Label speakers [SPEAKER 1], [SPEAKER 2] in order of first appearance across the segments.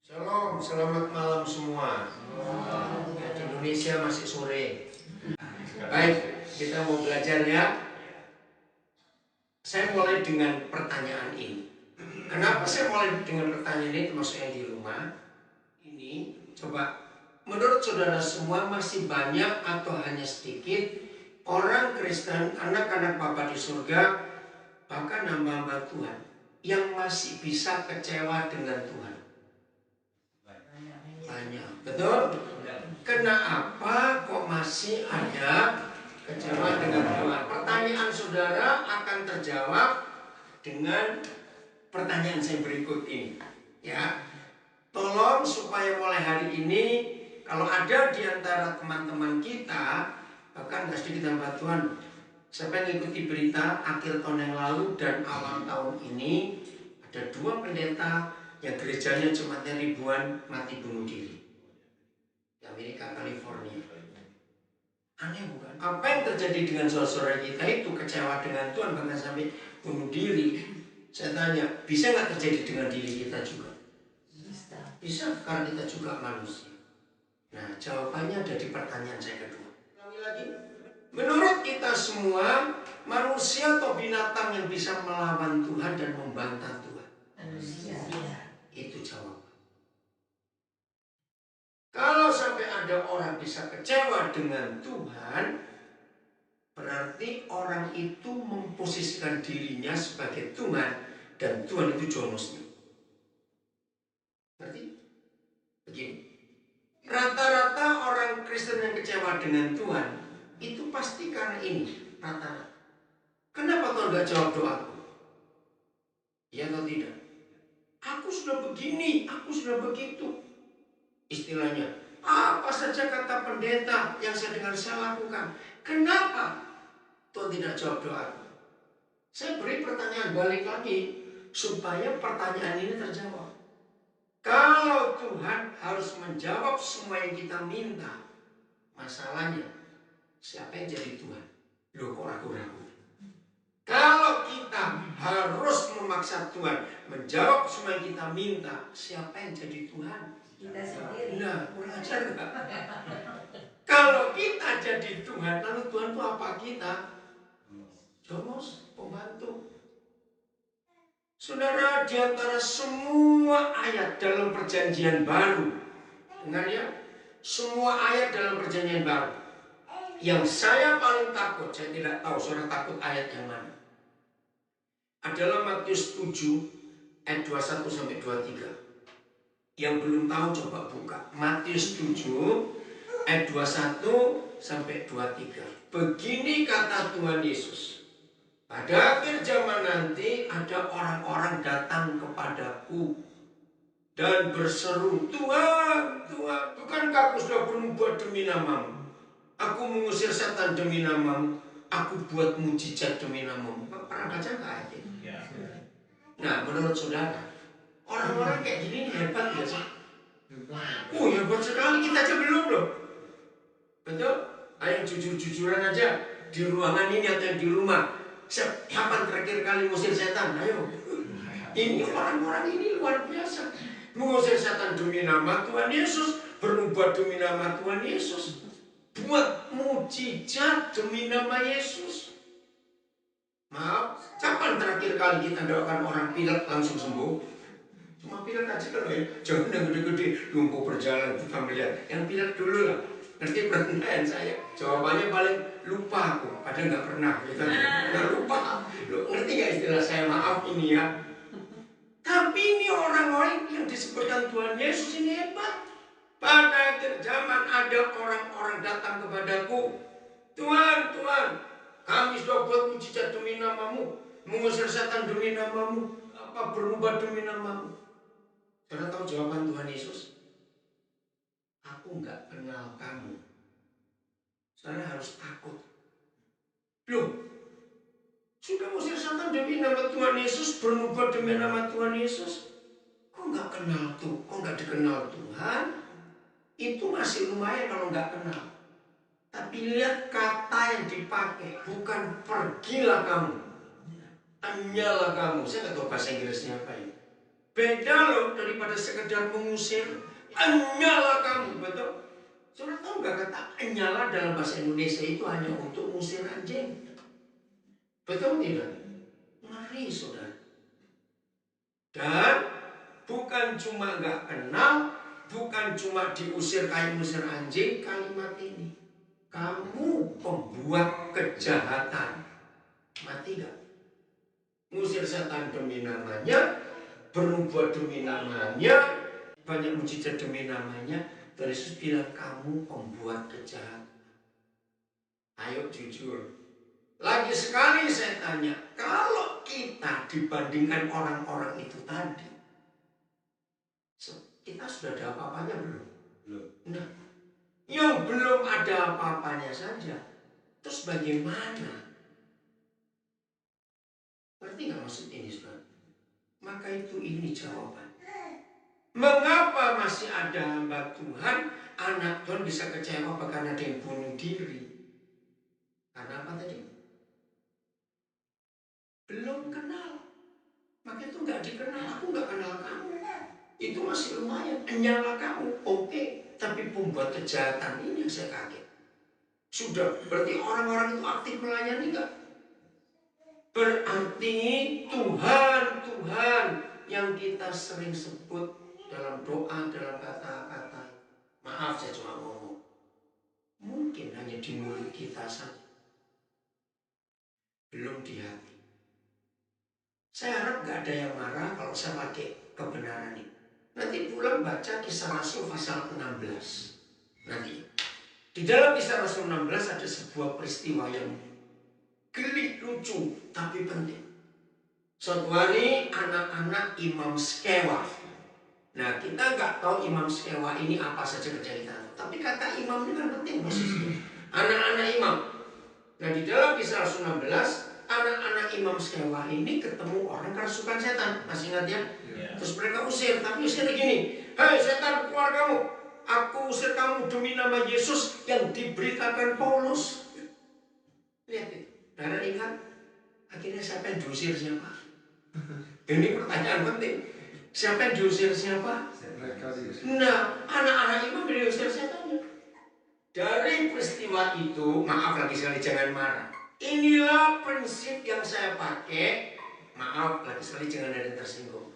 [SPEAKER 1] Shalom, selamat malam semua. Ya, di Indonesia masih sore. Baik, kita mau belajar ya. Saya mulai dengan pertanyaan ini. Kenapa saya mulai dengan pertanyaan ini, termasuk yang di rumah? Ini, coba, menurut saudara semua masih banyak atau hanya sedikit orang Kristen, anak-anak Bapa di surga, bahkan hamba-hamba Tuhan, yang masih bisa kecewa dengan Tuhan? Banyak, betul? Kenapa kok masih ada kecewa dengan Tuhan? Pertanyaan saudara akan terjawab dengan pertanyaan saya berikut ini. Ya, tolong supaya mulai hari ini, kalau ada di antara teman-teman kita, bahkan nggak sedikit hamba Tuhan, siapa yang ikuti berita akhir tahun yang lalu dan awal tahun ini, ada 2 pendeta yang gerejanya jemaatnya ribuan mati bunuh diri di Amerika, California. Aneh bukan? Apa yang terjadi dengan saudara kita itu kecewa dengan Tuhan bahkan sampai bunuh diri? Saya tanya, bisa nggak terjadi dengan diri kita juga? Bisa, karena kita juga manusia. Nah, jawabannya ada di pertanyaan saya kedua. Ulangi lagi. Menurut kita semua, manusia atau binatang yang bisa melawan Tuhan dan membantah Tuhan? Manusia. Itu jawaban. Kalau sampai ada orang bisa kecewa dengan Tuhan, berarti orang itu memposisikan dirinya sebagai Tuhan dan Tuhan itu jonosnya. Berarti begini, rata-rata orang Kristen yang kecewa dengan Tuhan itu pasti karena ini, rata-rata. Kenapa Tuhan gak jawab doaku? Ya atau tidak? Aku sudah begini, aku sudah begitu. Istilahnya, apa saja kata pendeta yang saya dengar saya lakukan. Kenapa Tuhan tidak jawab doaku? Saya beri pertanyaan balik lagi supaya pertanyaan ini terjawab. Kalau Tuhan harus menjawab semua yang kita minta, masalahnya siapa yang jadi Tuhan? Loh, kok ragu-ragu? Kalau kita harus memaksa Tuhan menjawab semua yang kita minta, siapa yang jadi Tuhan? Kita sendiri. Nah, kurang ajar enggak? Kalau kita jadi Tuhan, lalu Tuhan itu apa kita? Jomos, pembantu. Saudara, di antara semua ayat dalam perjanjian baru, dengar ya, semua ayat dalam perjanjian baru, yang saya paling takut, saya tidak tahu saudara takut ayat yang mana, adalah Matius 7 ayat 21 sampai 23. Yang belum tahu coba buka Matius 7 ayat 21 sampai 23. Begini kata Tuhan Yesus, pada akhir zaman nanti ada orang-orang datang kepadaku dan berseru, Tuhan, Tuhan, bukankah aku sudah bernubuat demi namamu? Aku mengusir setan demi namamu. Aku buat mujizat demi namamu. Pernah baca nggak ayat ini? Nah, menurut saudara, orang-orang kayak gini hebat nggak sih? Hebat sekali, kita aja belum loh. Betul? Ayo jujur-jujuran aja di ruangan ini atau di rumah. Kapan terakhir kali ngusir setan? Ayo. Ini orang-orang ini luar biasa. Mengusir setan demi nama Tuhan Yesus, bernubuat demi nama Tuhan Yesus, buat mujizat demi nama Yesus. Maaf, kapan terakhir kali kita doakan orang pilek langsung sembuh? Cuma pilek aja kalau ya, jangan yang gede-gede, lumpuh berjalan kita melihat. Yang pilek dulu lah. Ngerti pertanyaan saya? Jawabannya paling lupa aku, padahal nggak pernah. Kita nggak lupa. Ngerti nggak istilah saya? Maaf ini ya. Tapi ini orang-orang yang disebutkan Tuhan Yesus ini hebat. Pada akhir zaman ada orang-orang datang kepadaku, Tuhan, Tuhan, kami sudah buat mujizat demi namamu, mengusir setan demi namamu, berubah demi namamu. Saudara tahu jawaban Tuhan Yesus? Aku nggak kenal kamu. Saudara harus takut. Loh, sudah mengusir setan demi nama Tuhan Yesus, berubah demi nama Tuhan Yesus. Kok nggak kenal tuh? Kok nggak dikenal Tuhan? Itu masih lumayan kalau nggak kenal. Tapi lihat kata yang dipakai, bukan pergilah kamu, hanyalah kamu. Saya nggak tahu bahasa Inggrisnya apa ya. Beda loh daripada sekedar mengusir. Nyala kamu, betul? Saudara tahu nggak kata nyala dalam bahasa Indonesia itu hanya untuk mengusir anjing? Betul tidak? Ngeri saudara. Dan bukan cuma nggak kenal, bukan cuma diusir kayak mengusir anjing, kalimat ini. Kamu pembuat kejahatan. Mati gak? Ngusir setan demi namanya, berubah demi namanya, banyak mujizat demi namanya. Yesus bilang kamu pembuat kejahatan. Ayo jujur. Lagi sekali saya tanya, kalau kita dibandingkan orang-orang itu tadi, kita sudah ada apa-apanya belum? Belum. Nah, yang belum ada apa-apanya saja, terus bagaimana? Ngerti nggak maksud ini, saudara? Maka ini jawaban. Mengapa masih ada hamba Tuhan, anak Tuhan bisa kecewa karena dia bunuh diri? Karena apa tadi? Belum kenal. Maka itu nggak dikenal. Aku nggak kenal kamu. Itu masih lumayan. Nyala kamu, oke. Tapi pembuat kejahatan ini yang saya kaget. Sudah, berarti orang-orang itu aktif melayani nggak? Berarti Tuhan yang kita sering sebut dalam doa, dalam kata-kata. Maaf, saya cuma ngomong. Mungkin hanya di mulut kita saja. Belum di hati. Saya harap nggak ada yang marah kalau saya pakai kebenaran ini. Nanti pulang baca Kisah Rasul pasal 16. Nanti. Di dalam Kisah Rasul 16 ada sebuah peristiwa yang geli, lucu, tapi penting. Suatu hari anak-anak Imam Skewa. Nah, kita nggak tahu Imam Skewa ini apa saja kejadian. Tapi kata imam ini kan penting posisinya. Anak-anak imam. Nah, di dalam Kisah Rasul 16, anak-anak Imam Skewa ini ketemu orang kerasukan setan. Masih ingat ya? Terus mereka usir, tapi usir gini. Hei setan, keluar kamu. Aku usir kamu demi nama Yesus yang diberitakan Paulus. Lihat itu. Karena ingat, akhirnya siapa yang diusir siapa? Ini pertanyaan penting. Siapa yang diusir siapa? Nah, anak-anak imam diusir setannya. Dari peristiwa itu, maaf lagi sekali jangan marah. Inilah prinsip yang saya pakai. Maaf lagi sekali jangan ada yang tersinggung.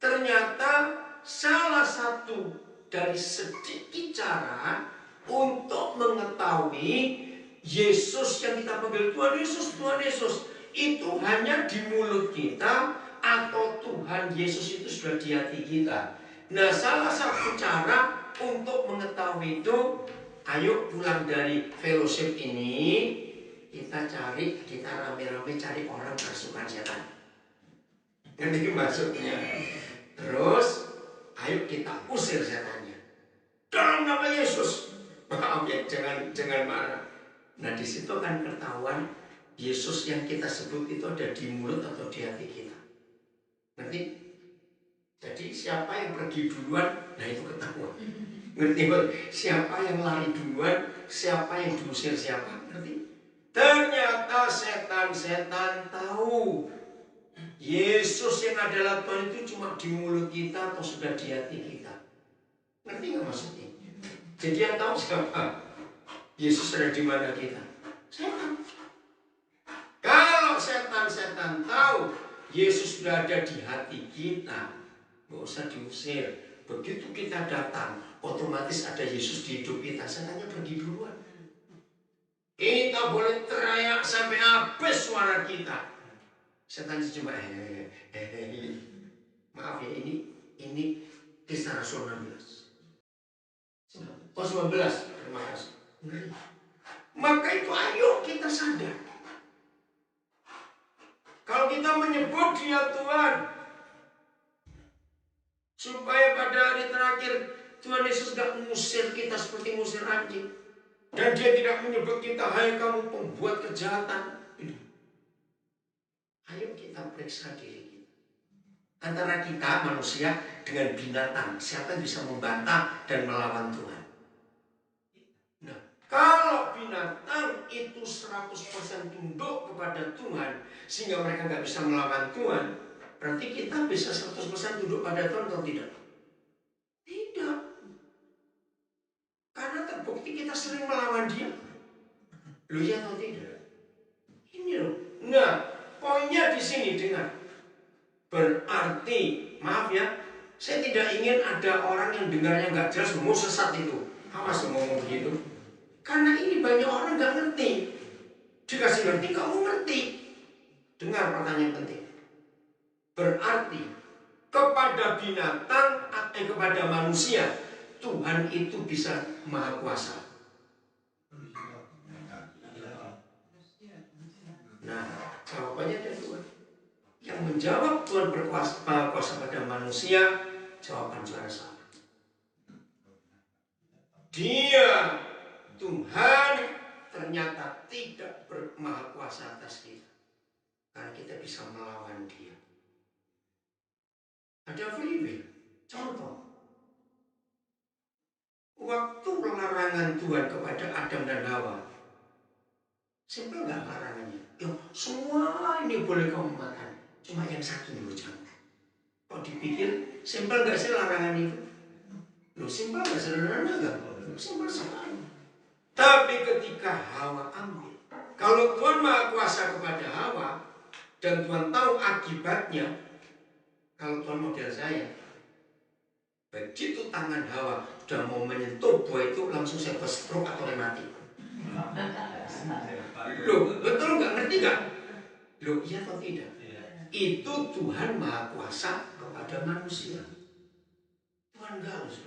[SPEAKER 1] Ternyata salah satu dari sedikit cara untuk mengetahui Yesus yang kita panggil Tuhan Yesus, Tuhan Yesus itu hanya di mulut kita atau Tuhan Yesus itu sudah di hati kita. Nah, salah satu cara untuk mengetahui itu, ayo pulang dari fellowship ini kita rame-rame cari orang kerasukan setan. Ini maksudnya. Terus, ayo kita usir setannya dalam nama Yesus. Maaf ya, jangan marah. Nah, di situ kan ketahuan Yesus yang kita sebut itu ada di mulut atau di hati kita. Ngerti? Jadi siapa yang pergi duluan, nah itu ketahuan. Ngerti? Siapa yang lari duluan, siapa yang diusir siapa, ngerti? Ternyata setan-setan tahu Yesus yang adalah Tuhan itu cuma di mulut kita atau sudah di hati kita. Ngerti nggak maksudnya? Jadi yang tahu siapa? Yesus ada di mana kita? Setan. Kalau setan-setan tahu Yesus sudah ada di hati kita, nggak usah diusir. Begitu kita datang, otomatis ada Yesus di hidup kita. Setannya pergi duluan. Kita boleh teriak sampai habis suara kita. Setan cuma maaf ya, ini Kisah Rasul 16. Oh 19, terima kasih. Maka itu ayo kita sadar. Kalau kita menyebut Dia Tuhan, supaya pada hari terakhir Tuhan Yesus gak mengusir kita seperti mengusir anjing. Dan Dia tidak menyebut kita, hai kamu pembuat kejahatan. Ayo kita periksa diri kita. Antara kita manusia dengan binatang, siapa yang bisa membantah dan melawan Tuhan? Nah, kalau binatang itu 100% tunduk kepada Tuhan sehingga mereka gak bisa melawan Tuhan, Berarti kita bisa 100% tunduk pada Tuhan atau tidak? Tidak. Karena terbukti kita sering melawan dia. Loh ya atau tidak? Ini loh. Nah, poinnya di sini dengar. Berarti, maaf ya, saya tidak ingin ada orang yang dengarnya nggak jelas, mau sesat itu. Awas ngomong begitu. Karena ini banyak orang nggak ngerti. Dikasih ngerti, kamu ngerti. Dengar pertanyaan penting. Berarti kepada binatang atau kepada manusia, Tuhan itu bisa maha kuasa. Nah, jawabannya ada dua. Yang menjawab Tuhan berkuasa, maha kuasa pada manusia, jawaban suara salah. Dia, Tuhan, ternyata tidak bermaha kuasa atas kita. Karena kita bisa melawan dia. Ada free will. Contoh. Waktu larangan Tuhan kepada Adam dan Hawa. Simpel nggak larangannya? Ya, semua ini boleh kamu makan. Cuma yang satu dulu jangan. Kalau dipikir, simpel nggak sih larangan itu? Loh, simpel nggak, sederhana nggak? Simpel sekali. Tapi ketika Hawa ambil, kalau Tuhan maha kuasa kepada Hawa, dan Tuhan tahu akibatnya, kalau Tuhan model saya, begitu tangan Hawa sudah mau menyentuh buah itu, langsung saya stroke atau mati. Loh, betul nggak? Ngerti nggak? Loh, iya atau tidak? Itu Tuhan maha kuasa kepada manusia. Tuhan nggak harus.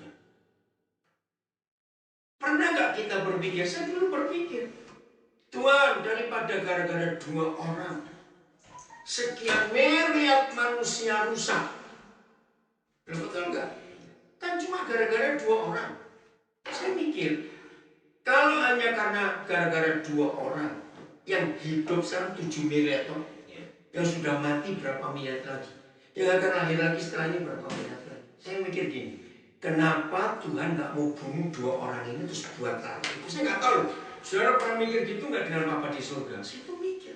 [SPEAKER 1] Pernah nggak kita berpikir? Saya dulu berpikir, Tuhan, daripada gara-gara dua orang, sekian miliar manusia rusak. Loh, betul nggak? Kan cuma gara-gara dua orang. Saya mikir, kalau hanya karena gara-gara dua orang yang hidup sekarang 7 miliar ton, yang sudah mati berapa miliar lagi, yang akan lahir lagi setelah ini berapa miliar lagi. Saya mikir gini, kenapa Tuhan nggak mau bunuh dua orang ini terus buat lagi? Itu saya nggak tahu. Saudara pernah mikir gitu nggak dengan Bapa di surga? Saya itu mikir.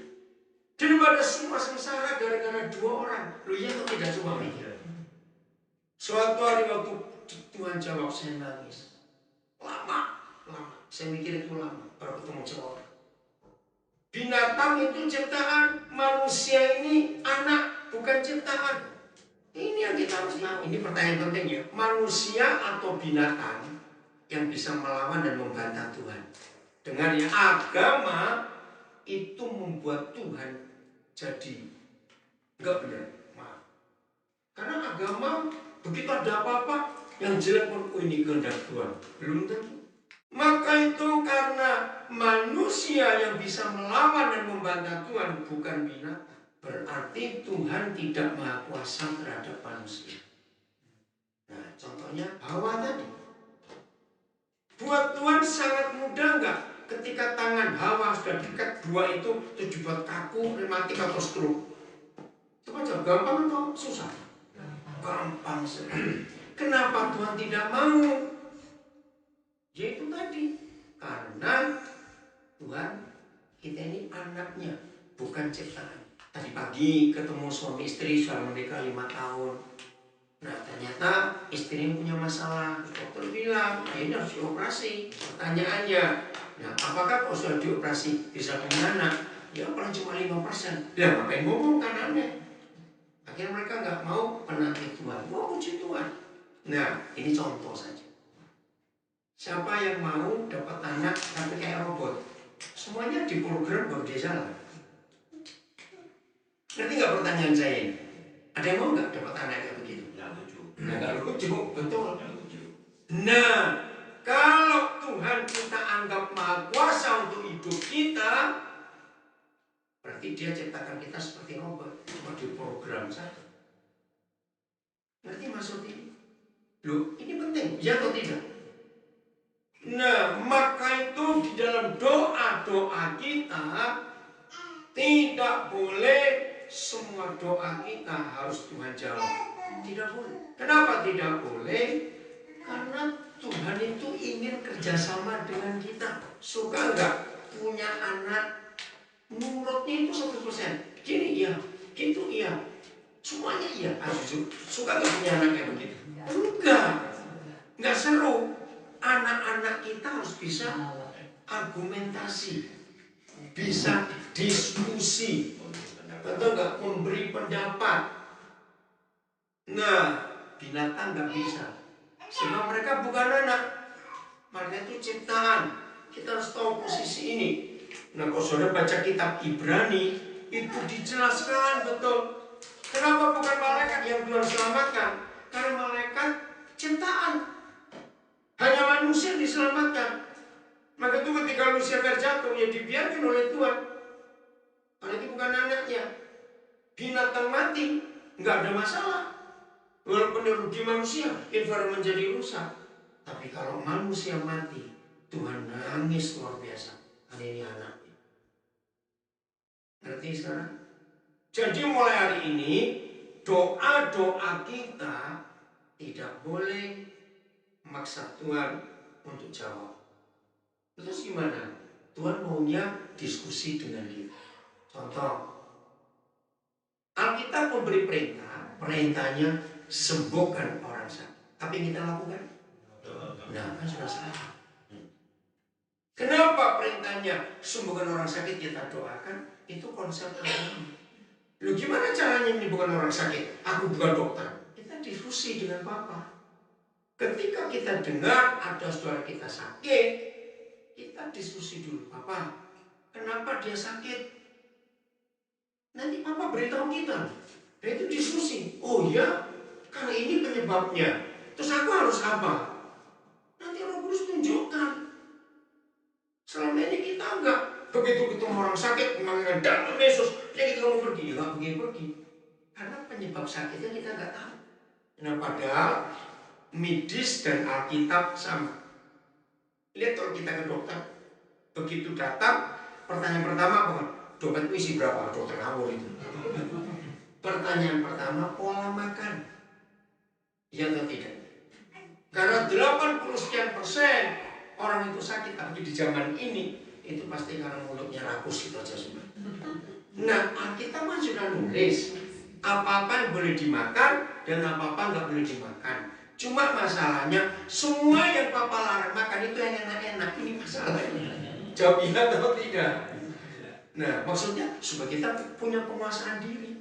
[SPEAKER 1] Daripada semua sengsara gara-gara dua orang, lu ya atau tidak, coba mikir. Suatu hari waktu Tuhan jawab, saya nangis. Lama. Saya mikir itu lama, baru ketemu jawab. Binatang itu ciptaan, manusia ini anak, bukan ciptaan. Ini yang kita harus tahu. Ini pertanyaan penting ya. Manusia atau binatang yang bisa melawan dan membantah Tuhan. Dengar ya, agama itu membuat Tuhan jadi enggak benar. Maaf. Karena agama begitu ada apa-apa yang jelek pun, ini kehendak Tuhan. Belum tentu. Maka itu karena manusia yang bisa melawan dan membantah Tuhan, bukan binatang. Berarti Tuhan tidak maha kuasa terhadap manusia. Nah, contohnya Hawa tadi. Buat Tuhan sangat mudah nggak ketika tangan Hawa sudah dekat dua itu dibuat kaku, rematik atau stroke? Coba jawab, gampang atau susah? Gampang sekali. Kenapa Tuhan tidak mau? Yaitu tadi, karena Tuhan kita ini anaknya, bukan ciptaan. Tadi pagi ketemu suami istri sudah menikah 5 tahun. Nah, ternyata istrinya punya masalah. Dokter bilang, nah ini harus dioperasi. Pertanyaannya, nah apakah kalau sudah dioperasi bisa punya anak? Ya paling cuma 5%. Ya ngapain ngomong kan aneh. Akhirnya mereka nggak mau menanti Tuhan. Mau puji Tuhan. Nah, ini contoh saja. Siapa yang mau dapat anak tapi kayak robot? Semuanya diprogram baru dia jalan. Ngerti nggak pertanyaan saya ini? Ada yang mau nggak dapat anak kayak begitu? Nggak lucu, betul. Nah, kalau Tuhan kita anggap maha kuasa untuk hidup kita, berarti dia ciptakan kita seperti robot, cuma diprogram saja. Ngerti maksud ini? Loh, ini penting, ya atau tidak? Nah, maka itu di dalam doa-doa kita tidak boleh semua doa kita harus Tuhan jawab. Tidak boleh. Kenapa tidak boleh? Karena Tuhan itu ingin kerjasama dengan kita. Suka nggak punya anak? Nurutnya itu 100%. Gini iya, gitu iya. Semuanya Suka nggak punya anak kayak begitu? Enggak seru. Anak-anak kita harus bisa argumentasi, bisa diskusi, betul nggak? Memberi pendapat. Nah, binatang nggak bisa, sebab mereka bukan anak, mereka itu ciptaan. Kita harus tahu posisi ini. Nah, kalau saudara baca kitab Ibrani, itu dijelaskan betul. Kenapa bukan malaikat yang Tuhan selamatkan? Karena malaikat ciptaan, hanya manusia yang diselamatkan. Maka itu ketika Lucifer jatuh, ya dibiarkan oleh Tuhan. Karena itu bukan anaknya. Binatang mati, nggak ada masalah. Walaupun rugi manusia, environment menjadi rusak. Tapi kalau manusia mati, Tuhan nangis luar biasa. Karena ini anaknya. Ngerti sekarang? Jadi mulai hari ini, doa-doa kita tidak boleh maksa Tuhan untuk jawab. Terus gimana? Tuhan maunya diskusi dengan kita. Contoh, Alkitab memberi perintah, perintahnya sembuhkan orang sakit. Apa yang kita lakukan? Nah, kan sudah salah. Kenapa perintahnya sembuhkan orang sakit kita doakan? Itu konsep agama. Lu gimana caranya menyembuhkan orang sakit? Aku bukan dokter. Kita diskusi dengan Papa. Ketika kita dengar ada saudara kita sakit, kita diskusi dulu. Papa, kenapa dia sakit? Nanti Papa beritahu kita. Nah, itu diskusi. Oh ya, karena ini penyebabnya. Terus aku harus apa? Nanti Roh Kudus tunjukkan. Selama ini kita enggak. Begitu ketemu orang sakit, memanggilkan dalam Yesus, penyakit kamu pergi. Ya enggak pergi-pergi. Karena penyebab sakitnya kita enggak tahu. Nah, padahal medis dan Alkitab sama. Lihat kalau kita ke dokter, begitu datang, pertanyaan pertama apa? Dompetmu isi berapa? Dokter ngawur itu. Pertanyaan pertama, pola makan. Ya atau tidak? Karena 80% orang itu sakit, tapi di zaman ini itu pasti karena mulutnya rakus, itu aja semua. Nah, Alkitab kan sudah nulis apa-apa yang boleh dimakan dan apa-apa nggak boleh dimakan. Cuma masalahnya semua yang Papa larang makan itu yang enak-enak. Ini masalahnya. Jawab iya atau tidak? Nah, maksudnya supaya kita punya penguasaan diri.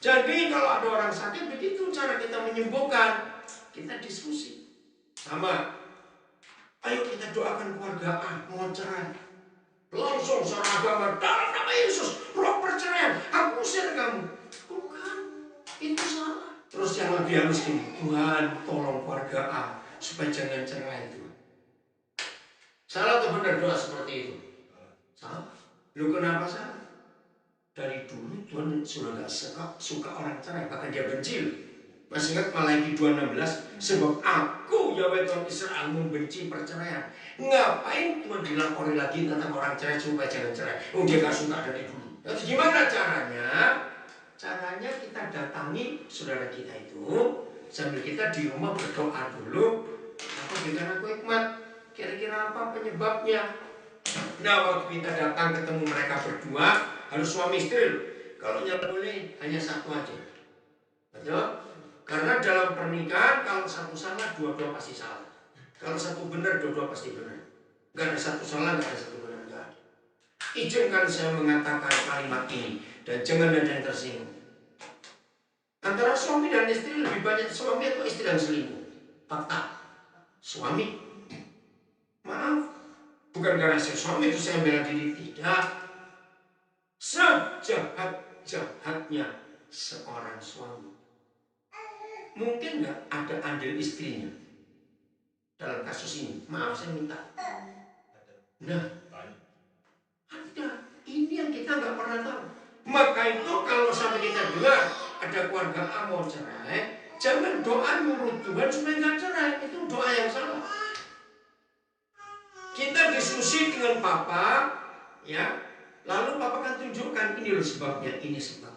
[SPEAKER 1] Jadi kalau ada orang sakit, begitu cara kita menyembuhkan. Kita diskusi. Sama. Ayo kita doakan keluarga A mau cerai. Langsung secara agama dalam nama Yesus, roh perceraian, aku usir kamu. Bukan, itu salah. Terus yang lebih halus ini, Tuhan tolong keluarga A supaya jangan cerai itu. Salah atau benar doa seperti itu? Salah. Lu kenapa salah? Dari dulu Tuhan sudah gak suka orang cerai, bahkan dia benci. Masih ingat Malaki 2:16, sebab aku Yahweh Tuhan Israel membenci perceraian. Ngapain Tuhan dilapori lagi tentang orang cerai supaya jangan cerai? Oh, dia gak suka dari dulu. Terus gimana caranya? Caranya kita datangi saudara kita itu, sambil kita di rumah berdoa dulu. Apa berikan aku hikmat? Kira-kira apa penyebabnya? Nah, waktu kita datang ketemu mereka berdua, harus suami istri. Kalau nyala boleh hanya satu aja. Betul? Karena dalam pernikahan kalau satu salah, dua-dua pasti salah. Kalau satu benar, dua-dua pasti benar. Gak ada satu salah, gak ada satu benar, gak ada. Izinkan saya mengatakan kalimat ini dan jangan ada yang tersinggung. Antara suami dan istri lebih banyak suami atau istri yang selingkuh? Fakta. Suami. Maaf. Bukan karena saya suami itu saya bela diri, tidak. Sejahat-jahatnya seorang suami, mungkin nggak ada andil istrinya dalam kasus ini? Maaf saya minta. Nah, ada. Ini yang kita nggak pernah tahu. Maka itu kalau sampai kita dengar ada keluarga A mau cerai, jangan doa menurut Tuhan supaya nggak cerai. Itu doa yang salah. Kita diskusi dengan Papa, ya. Lalu Papa kan tunjukkan ini loh sebabnya, ini sebab.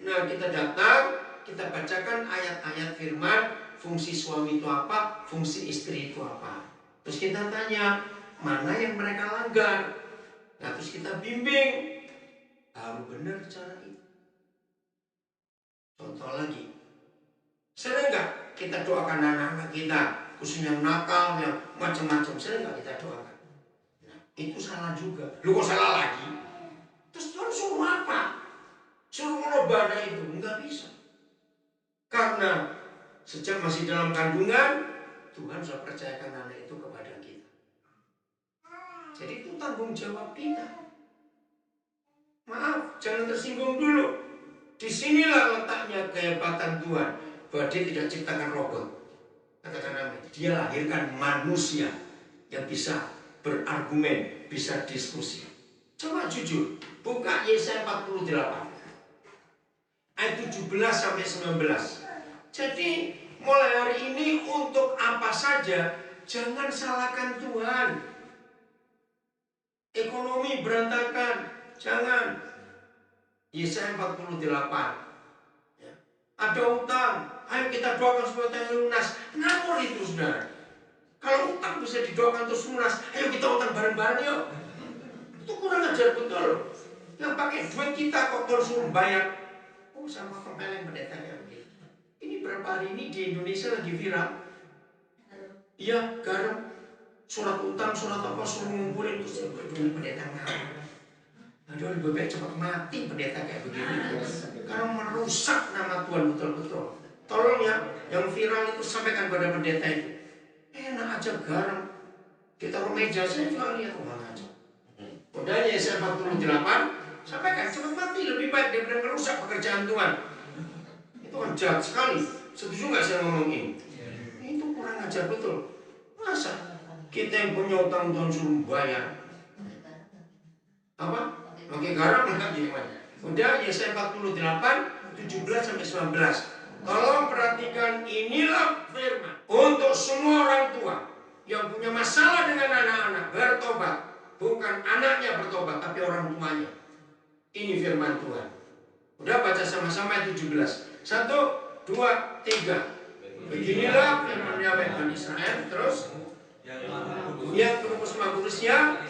[SPEAKER 1] Nah, kita datang, kita bacakan ayat-ayat firman, fungsi suami itu apa, fungsi istri itu apa. Terus kita tanya, mana yang mereka langgar? Nah, terus kita bimbing, baru benar cara itu. Contoh lagi. kita doakan anak-anak kita, khususnya yang nakal, yang macam-macam, sering nggak kita doakan? Nah, itu salah juga. Lu kok salah lagi? Terus Tuhan suruh apa? Suruh merubah anak itu? Nggak bisa. Karena sejak masih dalam kandungan, Tuhan sudah percayakan anak itu kepada kita. Jadi itu tanggung jawab kita. Maaf, jangan tersinggung dulu. Disinilah letaknya kehebatan Tuhan, bahwa Dia tidak ciptakan robot. Katakan amin. Dia lahirkan manusia yang bisa berargumen, bisa diskusi. Coba jujur, buka Yesaya 48 ayat 17 sampai 19. Jadi mulai hari ini untuk apa saja jangan salahkan Tuhan. Ekonomi berantakan, jangan. Yesaya 48. Ya. Ada utang, ayo kita doakan supaya utangnya lunas. Ngawur itu saudara. Kalau utang bisa didoakan terus lunas, ayo kita utang bareng-bareng yuk. Itu kurang ajar betul. Yang pakai duit kita kok suruh bayar. Oh, sama kempeleng pendetanya begitu. Ini berapa hari ini di Indonesia lagi viral. Iya, garam, surat utang, surat apa, suruh ngumpulin terus duit pendeta ngawur. Aduh, lebih baik cepat mati pendeta kayak begini. Karena merusak nama Tuhan betul-betul. Tolong ya, yang viral itu sampaikan pada pendeta itu. Enak aja garam. Kita ke meja, saya juga lihat orang aja. Udah Yesaya 48, sampaikan cepat mati lebih baik daripada merusak pekerjaan Tuhan. Itu kan jahat sekali. Setuju nggak saya ngomong ini? Itu kurang ajar betul. Masa kita yang punya utang Tuhan suruh bayar? Apa? Pakai garam enggak gimana? Udah Yesaya 48 17 sampai 19. Tolong perhatikan, inilah firman untuk semua orang tua yang punya masalah dengan anak-anak bertobat. Bukan anaknya bertobat, tapi orang tuanya. Ini firman Tuhan. Udah baca sama-sama ayat 17. 1, 2, 3. Beginilah firman Yahweh Tuhan Israel. Terus yang kudus-kudusnya.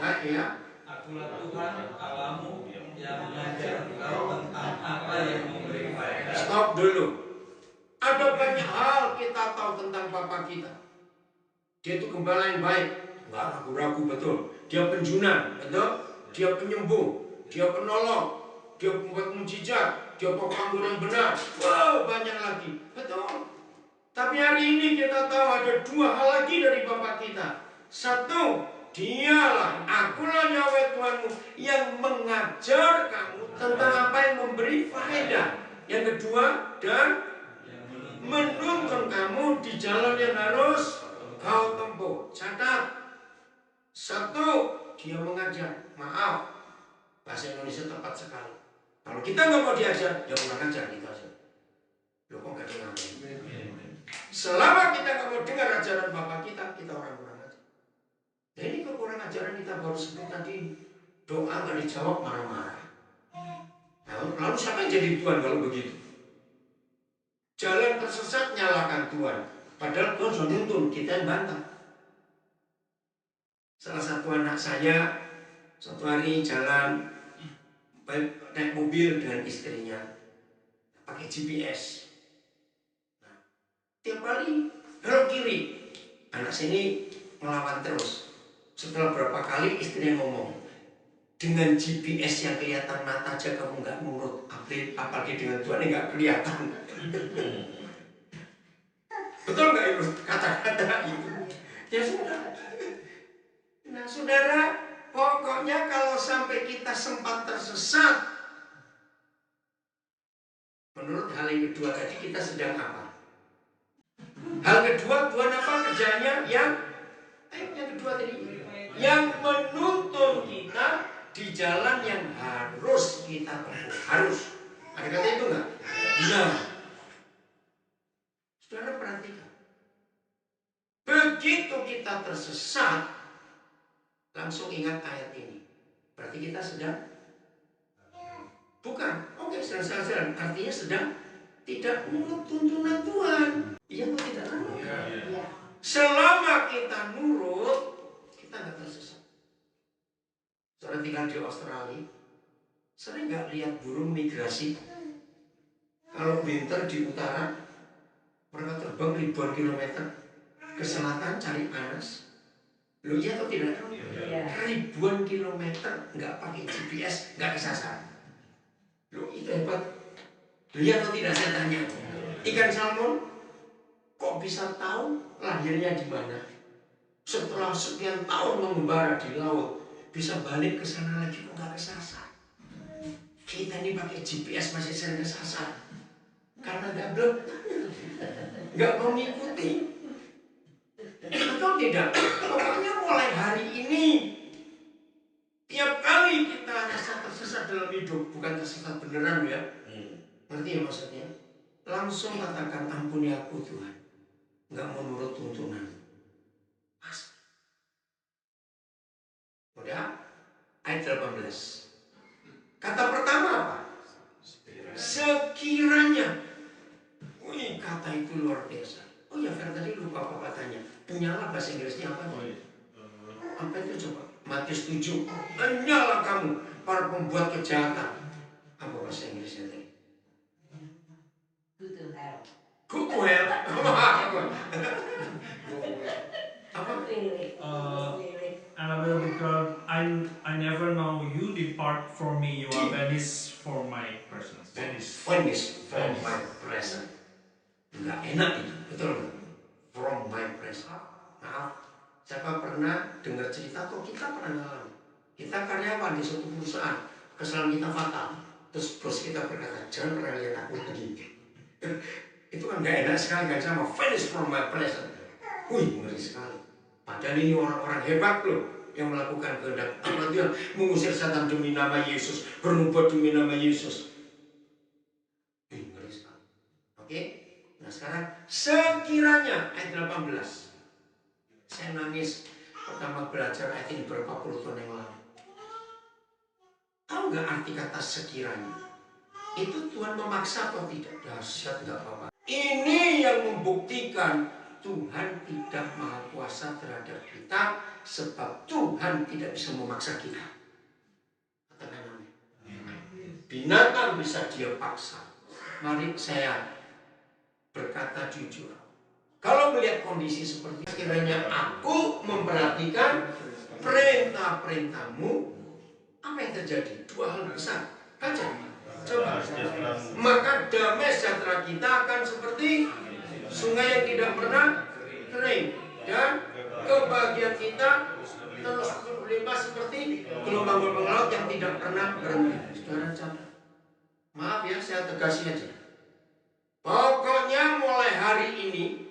[SPEAKER 1] Nah, ya.
[SPEAKER 2] Akulah Tuhan Allahmu yang mengajar engkau tentang apa yang memberi faedah.
[SPEAKER 1] Stop dulu. Ada banyak hal kita tahu tentang Bapa kita. Dia itu gembala yang baik, nggak ragu-ragu betul. Dia penjunan, betul. Dia penyembuh, dia penolong, dia pembuat mujizat, dia pokok anggur yang benar. Wow, banyak lagi, betul. Tapi hari ini kita tahu ada dua hal lagi dari Bapa kita. Satu, Dialah, akulah Yahweh Tuhanmu yang mengajar kamu tentang apa yang memberi faedah. Yang kedua, dan menuntun kamu di jalan yang harus kau tempuh. Catat. Satu, dia mengajar. Maaf, bahasa Indonesia tepat sekali. Kalau kita nggak mau diajar, ya kurang ajar gitu aja. Loh kok nggak dengar? Selama kita nggak mau dengar ajaran Bapak kita orang kurang ajar. Nah, ini kekurangan ajaran kita baru sebut tadi. Doa nggak dijawab, marah-marah. Lalu siapa yang jadi Tuhan kalau begitu? Jalan tersesat nyalakan Tuhan. Padahal Tuhan sudah nuntun, kita yang bantah. Salah satu anak saya suatu hari jalan naik mobil dengan istrinya, pakai GPS. Nah, tiap kali belok kiri, anak sini melawan terus. Setelah berapa kali istrinya ngomong, dengan GPS yang kelihatan mata aja kamu nggak nurut, apalagi dengan Tuhan yang nggak kelihatan. Betul nggak itu kata-kata itu? Ya sudah. Nah saudara, pokoknya kalau sampai kita sempat tersesat, menurut hal yang kedua tadi kita sedang apa? Hal kedua Tuhan apa kerjanya? Yang kedua tadi, yang menuntun kita di jalan yang harus kita tempuh. Harus. Ada kata itu nggak? Nah, saudara perhatikan. Begitu kita tersesat, langsung ingat ayat ini. Berarti kita sedang bukan. Oke, sedang. Artinya sedang tidak menurut tuntunan Tuhan. Iya atau tidak? Iya. Selama kita nurut, kita nggak tersesat. Saudara tinggal di Australia, sering nggak lihat burung migrasi? Kalau winter di utara, Pernah terbang ribuan kilometer ke selatan cari panas? Lu iya atau tidak?
[SPEAKER 3] Iya.
[SPEAKER 1] Ribuan kilometer nggak pakai GPS, nggak kesasar. Lu itu hebat. Lu iya atau tidak, saya tanya. Ikan salmon kok bisa tahu lahirnya di mana? Setelah sekian tahun mengembara di laut, bisa balik ke sana lagi kok nggak kesasar. Kita ini pakai GPS masih sering kesasar. Karena gablek, nggak mau ngikuti. Betul tidak? Pokoknya mulai hari ini, tiap kali kita rasa tersesat dalam hidup, bukan tersesat beneran ya, ngerti ya maksudnya? Langsung katakan, ampuni aku Tuhan, nggak mau nurut tuntunan. Mas, udah? Ayat 18. Kata pertama apa? Sekiranya. Wih, kata itu luar biasa. Oh ya, Fer, tadi lupa apa katanya. Penyala bahasa Inggrisnya apa? Apa itu coba? Matius 7. Menyala kamu, para pembuat kejahatan. Apa bahasa Inggrisnya tadi?
[SPEAKER 3] Good to have.
[SPEAKER 1] Good to have. Apa?
[SPEAKER 2] And I will because I never know you depart from me, you are vanished from my presence.
[SPEAKER 1] Vanished from my presence. Enggak enak itu, betul nggak? From my presence. Maaf, siapa pernah dengar cerita atau kita pernah ngalamin? Kita karyawan di suatu perusahaan, kesalahan kita fatal. Terus bos kita berkata, jangan pernah lihat aku lagi. Itu kan gak enak sekali kan, sama vanished from my presence. Wih, ngeri sekali. Padahal ini orang-orang hebat loh yang melakukan kehendak Allah, yang mengusir setan demi nama Yesus, bernubuat demi nama Yesus. Wih, ngeri sekali. Oke? Nah sekarang sekiranya ayat 18. Saya nangis pertama belajar ayat ini berapa puluh tahun yang lalu. Tahu nggak arti kata sekiranya? Itu Tuhan memaksa atau tidak? Dahsyat, nggak apa-apa. Ini yang membuktikan Tuhan tidak maha kuasa terhadap kita, sebab Tuhan tidak bisa memaksa kita. Katakan amin. Binatang bisa dia paksa. Mari saya berkata jujur. Kalau melihat kondisi seperti sekiranya aku memperhatikan perintah-perintahmu, apa yang terjadi? Dua hal besar. Baca. Coba. Maka damai sejahtera kita akan seperti sungai yang tidak pernah kering, dan kebahagiaan kita terus berlimpah seperti gelombang-gelombang laut yang tidak pernah berhenti. Saudara catat. Maaf ya, saya tegasin aja. Pokoknya mulai hari ini,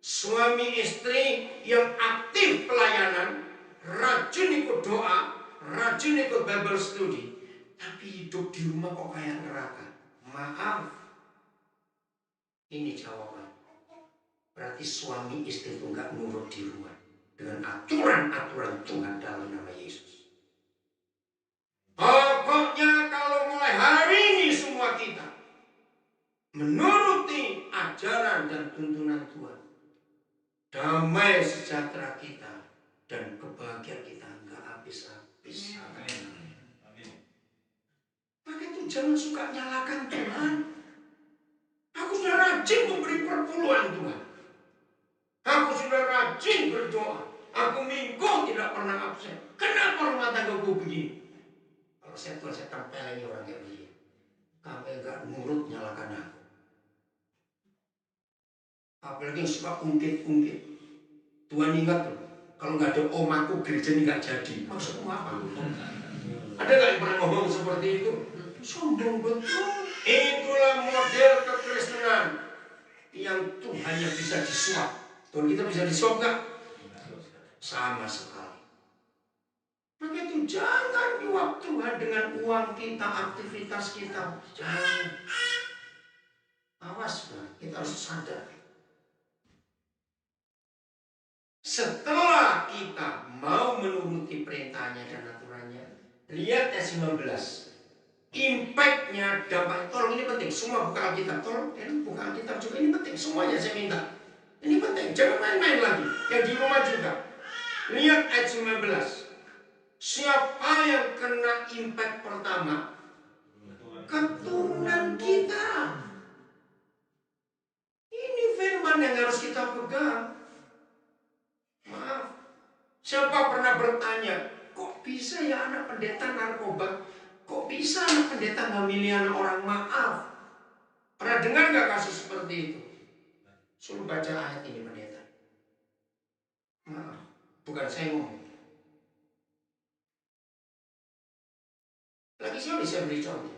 [SPEAKER 1] suami istri yang aktif pelayanan, rajin ikut doa, rajin ikut Bible study, tapi hidup di rumah kok kayak neraka. Maaf, ini jawaban. Berarti suami istri itu nggak nurut di rumah dengan aturan-aturan Tuhan dalam nama Yesus. Pokoknya kalau mulai hari ini semua kita menuruti ajaran dan tuntunan Tuhan, damai sejahtera kita dan kebahagiaan kita nggak habis-habis. Maka itu jangan suka nyalakan Tuhan. Aku sudah rajin memberi perpuluhan Tuhan. Aku sudah rajin berdoa. Aku minggu tidak pernah absen. Kenapa rumah tanggaku begini? Kalau saya Tuhan, saya tempelin orang kayak begini. Kamu enggak nurut nyalakan aku. Apalagi yang suka ungkit-ungkit. Tuhan ingat tuh, kalau nggak ada om aku gereja ini nggak jadi. Maksudmu apa? Ada nggak yang pernah ngomong seperti itu? Sombong betul. Itulah model kekristenan yang Tuhan yang bisa disuap. Tuhan kita bisa disuap nggak? Sama sekali. Maka itu jangan nyuap Tuhan dengan uang kita, aktivitas kita. Jangan. Awas, kita harus sadar. Setelah kita mau menuruti perintahnya dan aturannya, lihat ayat 19. Impact-nya, dampak. Tolong ini penting. Semua buka Alkitab. Tolong, buka Alkitab juga. Ini penting. Semuanya saya minta. Ini penting, jangan main-main lagi. Yang di rumah juga. Lihat ayat 19. Siapa yang kena impact pertama? Keturunan kita. Ini firman Tuhan yang harus kita pegang. Maaf, siapa pernah bertanya, kok bisa ya anak pendeta narkoba? Kok bisa anak pendeta nggak milih anak orang? Maaf, pernah dengar nggak kasus seperti itu? Suruh baca ayat ini pendeta. Maaf, bukan saya ngomong. Lagi sekali saya beri contoh.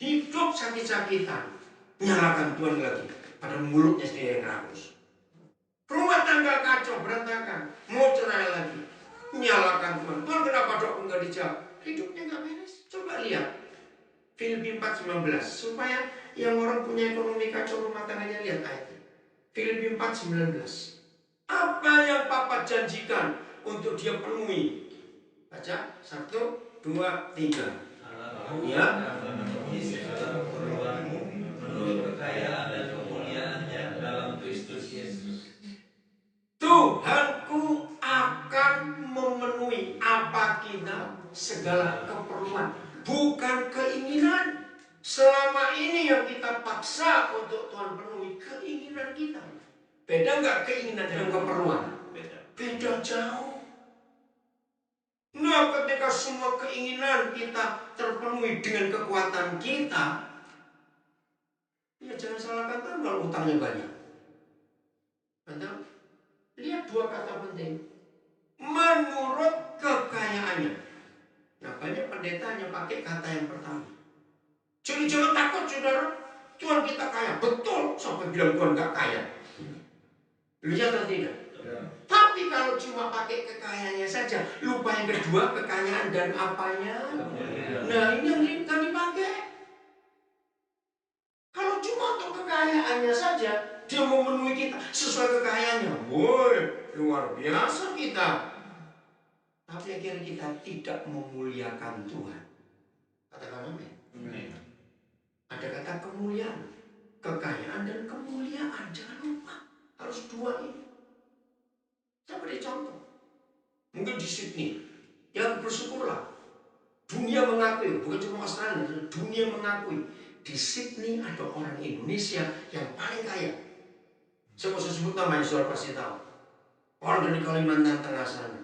[SPEAKER 1] Hidup sakit-sakitan, nyalakan Tuhan lagi. Pada mulutnya sendiri yang rakus. Rumah tangga kacau, berantakan, mau cerai lagi, nyalakan Tuhan. Tuhan kenapa doa enggak dijawab? Hidupnya nggak beres. Coba lihat Filipi 4:19, supaya yang orang punya ekonomi kacau rumah tangganya lihat ayatnya. Filipi 4:19. Apa yang Papa janjikan untuk dia penuhi? Baca, 1, 2, 3. Ya.
[SPEAKER 4] Menurut kekayaan dan kemuliaannya dalam Kristus Yesus.
[SPEAKER 1] Tuhanku akan memenuhi apa kita segala keperluan, bukan keinginan. Selama ini yang kita paksa untuk Tuhan penuhi keinginan kita. Beda nggak keinginan dengan keperluan? Beda jauh. Nah, ketika semua keinginan kita terpenuhi dengan kekuatan kita, ya jangan salahkan Tuhan kalau utangnya banyak. Betul? Lihat dua kata penting. Menurut kekayaannya. Nah, banyak pendeta hanya pakai kata yang pertama. Jadi jangan takut, saudara. Tuhan kita kaya. Betul, sampai bilang Tuhan gak kaya. Lihat atau tidak? Ya. Tapi kalau cuma pakai kekayaannya saja, lupa yang kedua, kekayaan dan apanya. Nah, ini yang kan dipakai. Kalau cuma untuk kekayaannya saja, dia memenuhi kita sesuai kekayaannya. Woi, luar biasa kita. Tapi akhirnya kita tidak memuliakan Tuhan. Katakan amin. Ada kata kemuliaan, kekayaan dan kemuliaan. Jangan lupa, harus dua ini. Saya beri contoh. Mungkin di Sydney, yang bersyukurlah. Dunia mengakui, bukan cuma Australia, dunia mengakui. Di Sydney ada orang Indonesia yang paling kaya. Saya mau sebut namanya, saudara pasti tahu. Orang dari Kalimantan Tengah sana.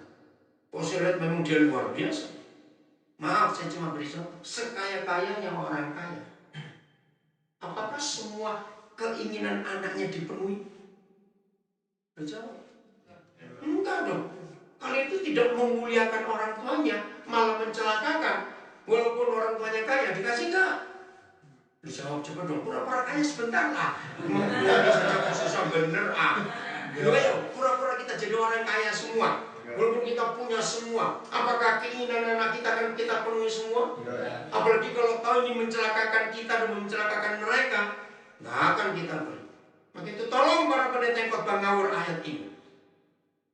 [SPEAKER 1] Kok saya lihat memang dia luar biasa. Maaf, saya cuma beri contoh. Sekaya-kayanya orang kaya. Apakah semua keinginan anaknya dipenuhi? Jawab. Enggak dong. Kalau itu tidak memuliakan orang tuanya, malah mencelakakan. Walaupun orang tuanya kaya, dikasih enggak? Dijawab coba dong, pura-pura kaya sebentar lah. Nggak bisa susah bener ah. Ayo, pura-pura kita jadi orang kaya semua. Walaupun kita punya semua, apakah keinginan anak kita akan kita penuhi semua? Apalagi kalau tahu ini mencelakakan kita dan mencelakakan mereka, nggak akan kita beri. Maka itu tolong para pendeta yang khotbah ngawur ayat ini.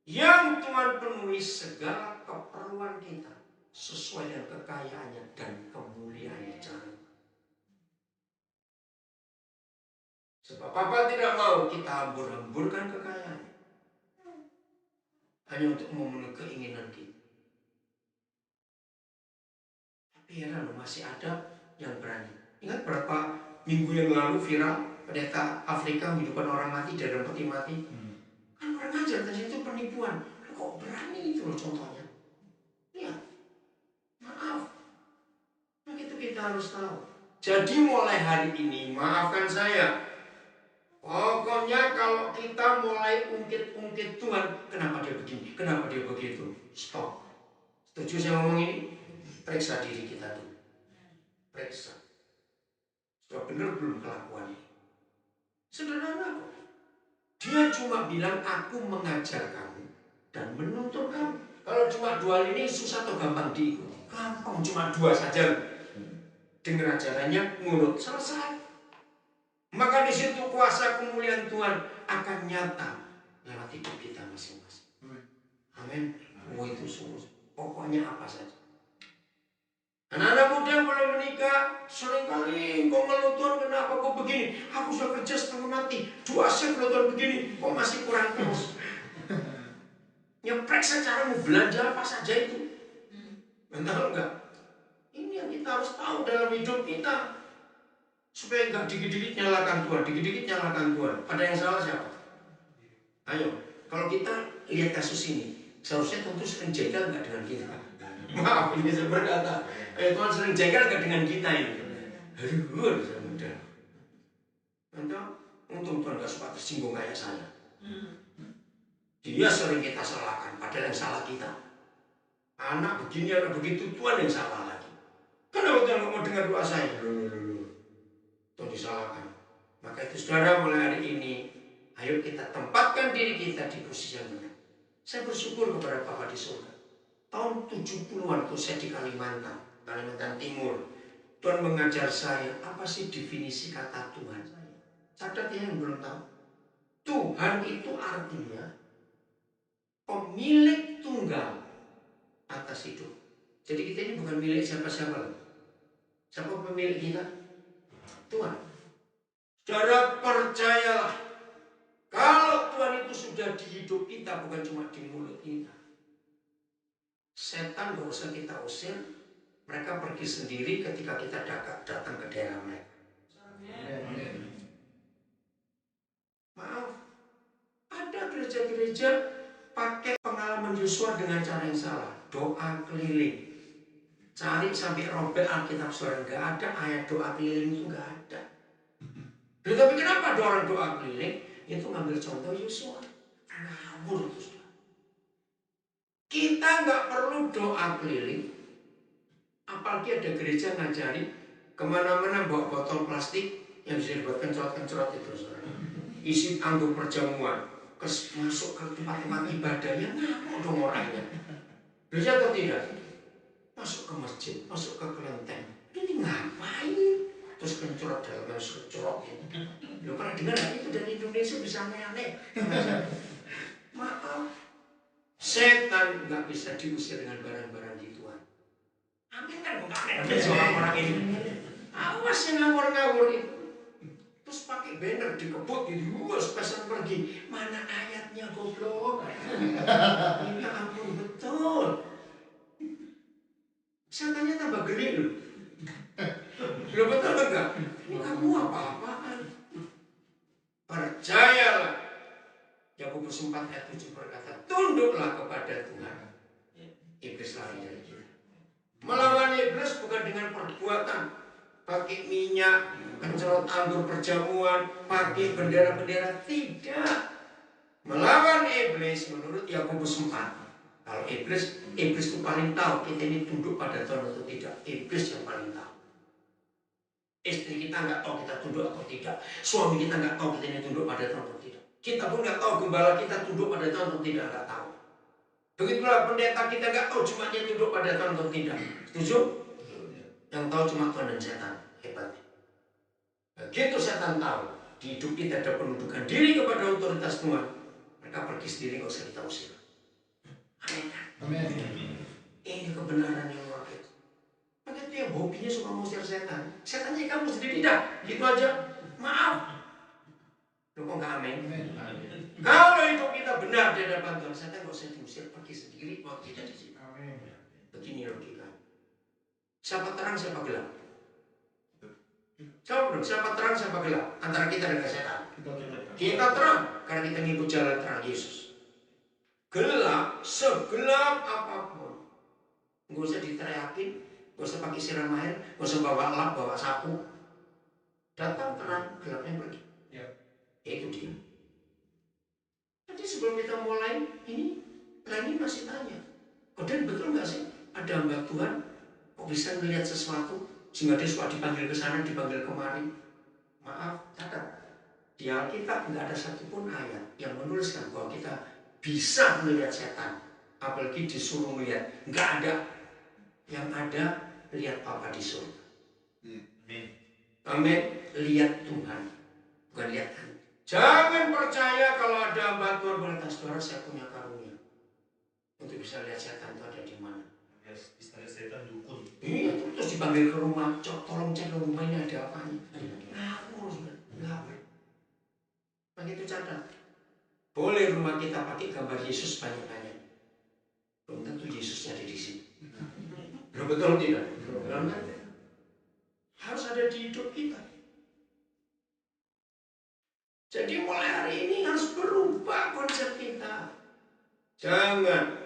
[SPEAKER 1] Yang Tuhan penuhi segala keperluan kita sesuai dengan kekayaannya dan kemuliaannya. Sebab Papa tidak mau kita hambur-hamburkan kekayaan hanya untuk memenuhi keinginan kita. Tapi heran, masih ada yang berani. Ingat berapa minggu yang lalu viral pendeta Afrika menghidupkan orang mati dalam peti mati? Kan orang ajar tadi itu penipuan. Kok berani itu loh contohnya? Lihat, maaf. Nah itu kita harus tahu. Jadi mulai hari ini, maafkan saya. Pokoknya kalau kita mulai ungkit-ungkit Tuhan, kenapa dia begini, kenapa dia begitu? Stop. Setuju saya ngomong ini? Periksa diri kita dulu. Periksa. Sudah benar belum kelakuan ini? Sederhana kok. Dia cuma bilang aku mengajar kamu dan menuntun kamu. Kalau cuma dua ini susah atau gampang diikuti? Gampang, cuma dua saja. Dengar ajarannya, nurut, selesai. Maka di situ kuasa kemuliaan Tuhan akan nyata lewat hidup kita masing-masing. Amin. Oh itu sungguh. Pokoknya apa saja. Anak-anak muda yang belum menikah, seringkali kok ngeluh Tuhan kenapa kok begini? Aku sudah kerja setengah mati, 2 shift loh Tuhan begini, kok masih kurang terus? Nyeprek secara mau belanja apa saja itu. Benar enggak? Ini yang kita harus tahu dalam hidup kita. Supaya enggak dikit-dikit nyalakan Tuhan, dikit-dikit nyalakan Tuhan. Ada yang salah siapa? Ayo, kalau kita lihat kasus ini, seharusnya tentu sering jengkel nggak dengan kita? Maaf, ini saya berkata, Tuhan sering jengkel nggak dengan kita ini? Aduh, saya mudah. Untung Tuhan nggak suka tersinggung kayak saya. Dia sering kita salahkan, padahal yang salah kita. Anak begini, anak begitu, Tuhan yang salah lagi. Kenapa Tuhan nggak mau dengar doa saya? Tuhan disalahkan. Maka itu saudara, mulai hari ini, ayo kita tempatkan diri kita di posisi yang benar. Saya bersyukur kepada Bapa di surga. Tahun 70-an itu saya di Kalimantan Timur. Tuhan mengajar saya, apa sih definisi kata Tuhan saya? Catat ya yang belum tahu. Tuhan itu artinya pemilik tunggal atas hidup. Jadi kita ini bukan milik siapa-siapa. Siapa pemilik kita? Tuhan. Saudara, percayalah, kalau Tuhan itu sudah di hidup kita, bukan cuma di mulut kita. Setan gak usah kita usir, mereka pergi sendiri ketika kita datang ke daerah mereka. Maaf, ada gereja-gereja pakai pengalaman Yosua dengan cara yang salah. Doa keliling. Cari sampai robek Alkitab saudara, nggak ada ayat doa keliling itu, nggak ada. Tapi kenapa ada orang doa keliling? Itu ngambil contoh Yosua. Ngawur itu saudara. Kita nggak perlu doa keliling, apalagi ada gereja ngajari kemana-mana bawa botol plastik yang bisa dibuat kencrot-kencrot itu saudara. Isi anggur perjamuan, masuk ke tempat-tempat ibadahnya, ngapa dong orangnya? Gereja atau tidak? Masuk ke masjid, masuk ke kelenteng. Ini ngapain? Terus kencrot dalam kencrot itu. Lu pernah dengar gak itu dari Indonesia bisa aneh-aneh? Maaf, setan nggak bisa diusir dengan barang-barang di Tuhan. Amin kan? Bukan aneh orang-orang ini. Awas yang ngawur-ngawur itu. Terus pakai banner dikebut gitu, pesan pergi. Mana ayatnya goblok? Minta ampun betul. Setannya tambah geli loh. Lo betul enggak? Ini kamu apa-apaan? Percayalah. Yakobus 4 ayat 7 berkata, tunduklah kepada Tuhan. Iblis lari dari kita. Melawan iblis bukan dengan perbuatan, pakai minyak, kencrot anggur perjamuan, pakai bendera-bendera, tidak. Melawan iblis menurut Yakobus 4. Kalau iblis itu paling tahu kita ini tunduk pada Tuhan atau tidak. Iblis yang paling tahu. Istri kita nggak tahu kita tunduk atau tidak. Suami kita nggak tahu kita ini tunduk pada Tuhan atau tidak. Kita pun nggak tahu gembala kita tunduk pada Tuhan atau tidak, nggak tahu. Begitulah pendeta kita nggak tahu jemaatnya tunduk pada Tuhan atau tidak. Setuju? Yang tahu cuma Tuhan dan setan. Hebatnya. Begitu setan tahu di hidup kita ada penundukan diri kepada otoritas Tuhan, mereka pergi sendiri, nggak usah kita usir. Amin. Ini kebenaran yang luar biasa. Maka itu yang hobinya suka mengusir setan. Setannya kamu sendiri dah. Gitu aja. Maaf. Lu kok nggak amin? Kalau hidup kita benar di hadapan Tuhan, setan nggak usah diusir, pergi sendiri waktu kita di sini. Begini logika. Siapa terang, siapa gelap? Jawab dong, siapa terang, siapa gelap? Antara kita dengan setan. Kita terang karena kita ngikut jalan terang Yesus. Gelap, segelap apapun, nggak usah diteriakin, nggak usah pakai siram air, nggak usah bawa lap, bawa sapu. Datang terang, gelapnya pergi. Itu dia. Nanti sebelum kita mulai ini, Rani masih tanya, Koden betul nggak sih ada hamba Tuhan kok bisa melihat sesuatu sehingga dia suka dipanggil ke sana, dipanggil kemari? Maaf, catat. Di Alkitab nggak ada satupun ayat yang menuliskan bahwa kita bisa melihat setan, apalagi disuruh melihat. Nggak ada. Yang ada, lihat Bapa di surga. Amin. Lihat Tuhan, bukan lihat Anda. Jangan percaya kalau ada hamba Tuhan berkata, saudara saya punya karunia untuk bisa lihat setan itu ada di mana.
[SPEAKER 2] Istilah setan dukun.
[SPEAKER 1] Iya, terus dipanggil ke rumah, tolong cek rumah ini ada apanya. Ngawur, ngawur. Begitu catat. Boleh rumah kita pakai gambar Yesus banyak-banyak. Belum tentu Yesusnya ada di sini. Belum betul tidak? Belum tentu. Harus ada di hidup kita. Jadi mulai hari ini harus berubah konsep kita. Jangan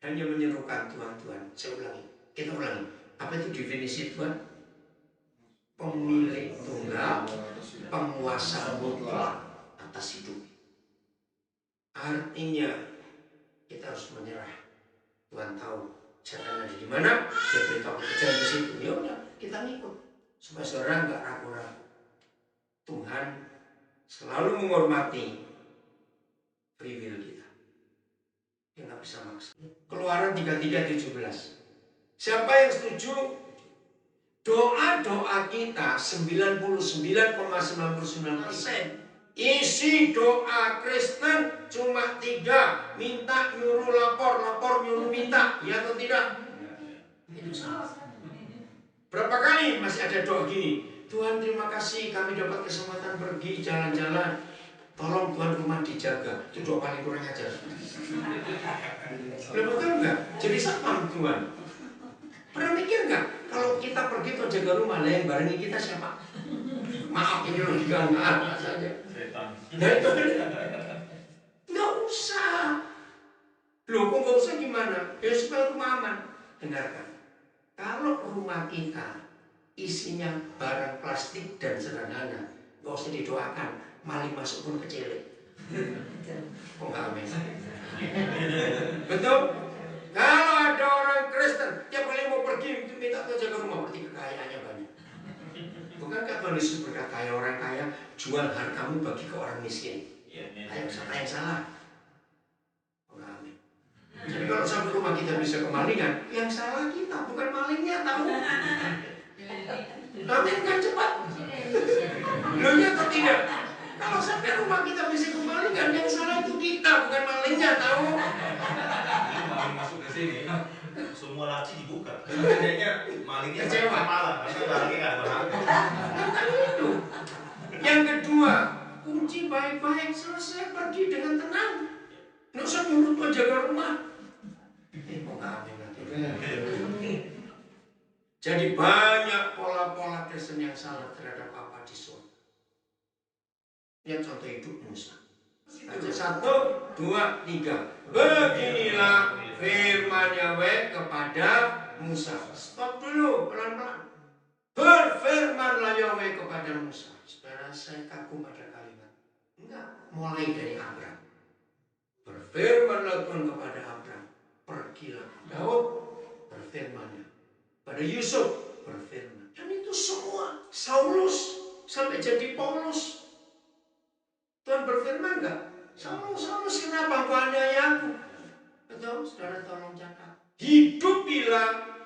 [SPEAKER 1] hanya menyerukan Tuhan. Saya ulangi, kita ulangi. Apa itu definisi Tuhan? Pemilik tunggal, penguasa mutlak atas hidup. Artinya kita harus menyerah. Tuhan tahu setan ada di mana, dia beritahu kita jangan di situ. Ya udah, kita ngikut. Supaya saudara nggak ragu-ragu. Tuhan selalu menghormati free will kita. Dia nggak bisa maksa. Keluaran 33:17. Siapa yang setuju? Doa-doa kita 99,99% isi doa Kristen cuma 3. Minta, nyuruh, lapor, lapor, nyuruh, minta. Ya atau tidak? Itu salah. Berapa kali masih ada doa gini? Tuhan terima kasih kami dapat kesempatan pergi jalan-jalan. Tolong Tuhan rumah dijaga. Itu doa paling kurang ajar. Betul enggak? Jadi satpam Tuhan. Pernah mikir enggak? Kalau kita pergi untuk jaga rumah, lah yang barengi kita siapa? Maaf ini loh juga enggak saja. Nah itu enggak usah. Loh kok enggak usah gimana? Ya supaya rumah aman. Dengarkan. Kalau rumah kita isinya barang plastik dan sederhana, nggak usah didoakan, maling masuk pun kecil. Kok nggak amin? Betul? Kalau ada orang Kristen, tiap kali mau pergi minta Tuhan jaga rumah, berarti kekayaannya banyak. Bukankah Tuhan Yesus berkata, ya orang kaya, jual hartamu bagi ke orang miskin. Ayo, siapa yang salah? Kok nggak amin? Jadi kalau sampai rumah kita bisa kemalingan, yang salah kita, bukan malingnya, tahu? Amin kan cepat. Loh ya atau tidak? Kalau sampai rumah kita bisa kemalingan, yang salah itu kita, bukan malingnya, tahu?
[SPEAKER 4] Maling masuk ke sini, semua laci dibuka. Kayaknya malingnya
[SPEAKER 1] kecewa
[SPEAKER 4] malah, karena barangnya nggak ada berharga.
[SPEAKER 1] Bukan itu. Yang kedua, kunci baik-baik, selesai pergi dengan tenang. Nggak usah nyuruh Tuhan jaga rumah. Kok nggak amin lagi? Jadi banyak pola-pola Kristen yang salah terhadap apa di surga. Lihat contoh hidup Musa. Baca 1, 2, 3. Beginilah firman Yahweh kepada Musa. Stop dulu, pelan-pelan. Berfirmanlah Yahweh kepada Musa. Saudara, saya kagum pada kalimat. Enggak, mulai dari Abraham. Berfirmanlah Tuhan kepada Abraham. Pergilah. Daud berfirmannya. Pada Yusuf berfirman. Dan itu semua. Saulus sampai jadi Paulus. Tuhan berfirman enggak? Saulus kenapa engkau aniaya aku? Betul, saudara tolong catat. Hidupilah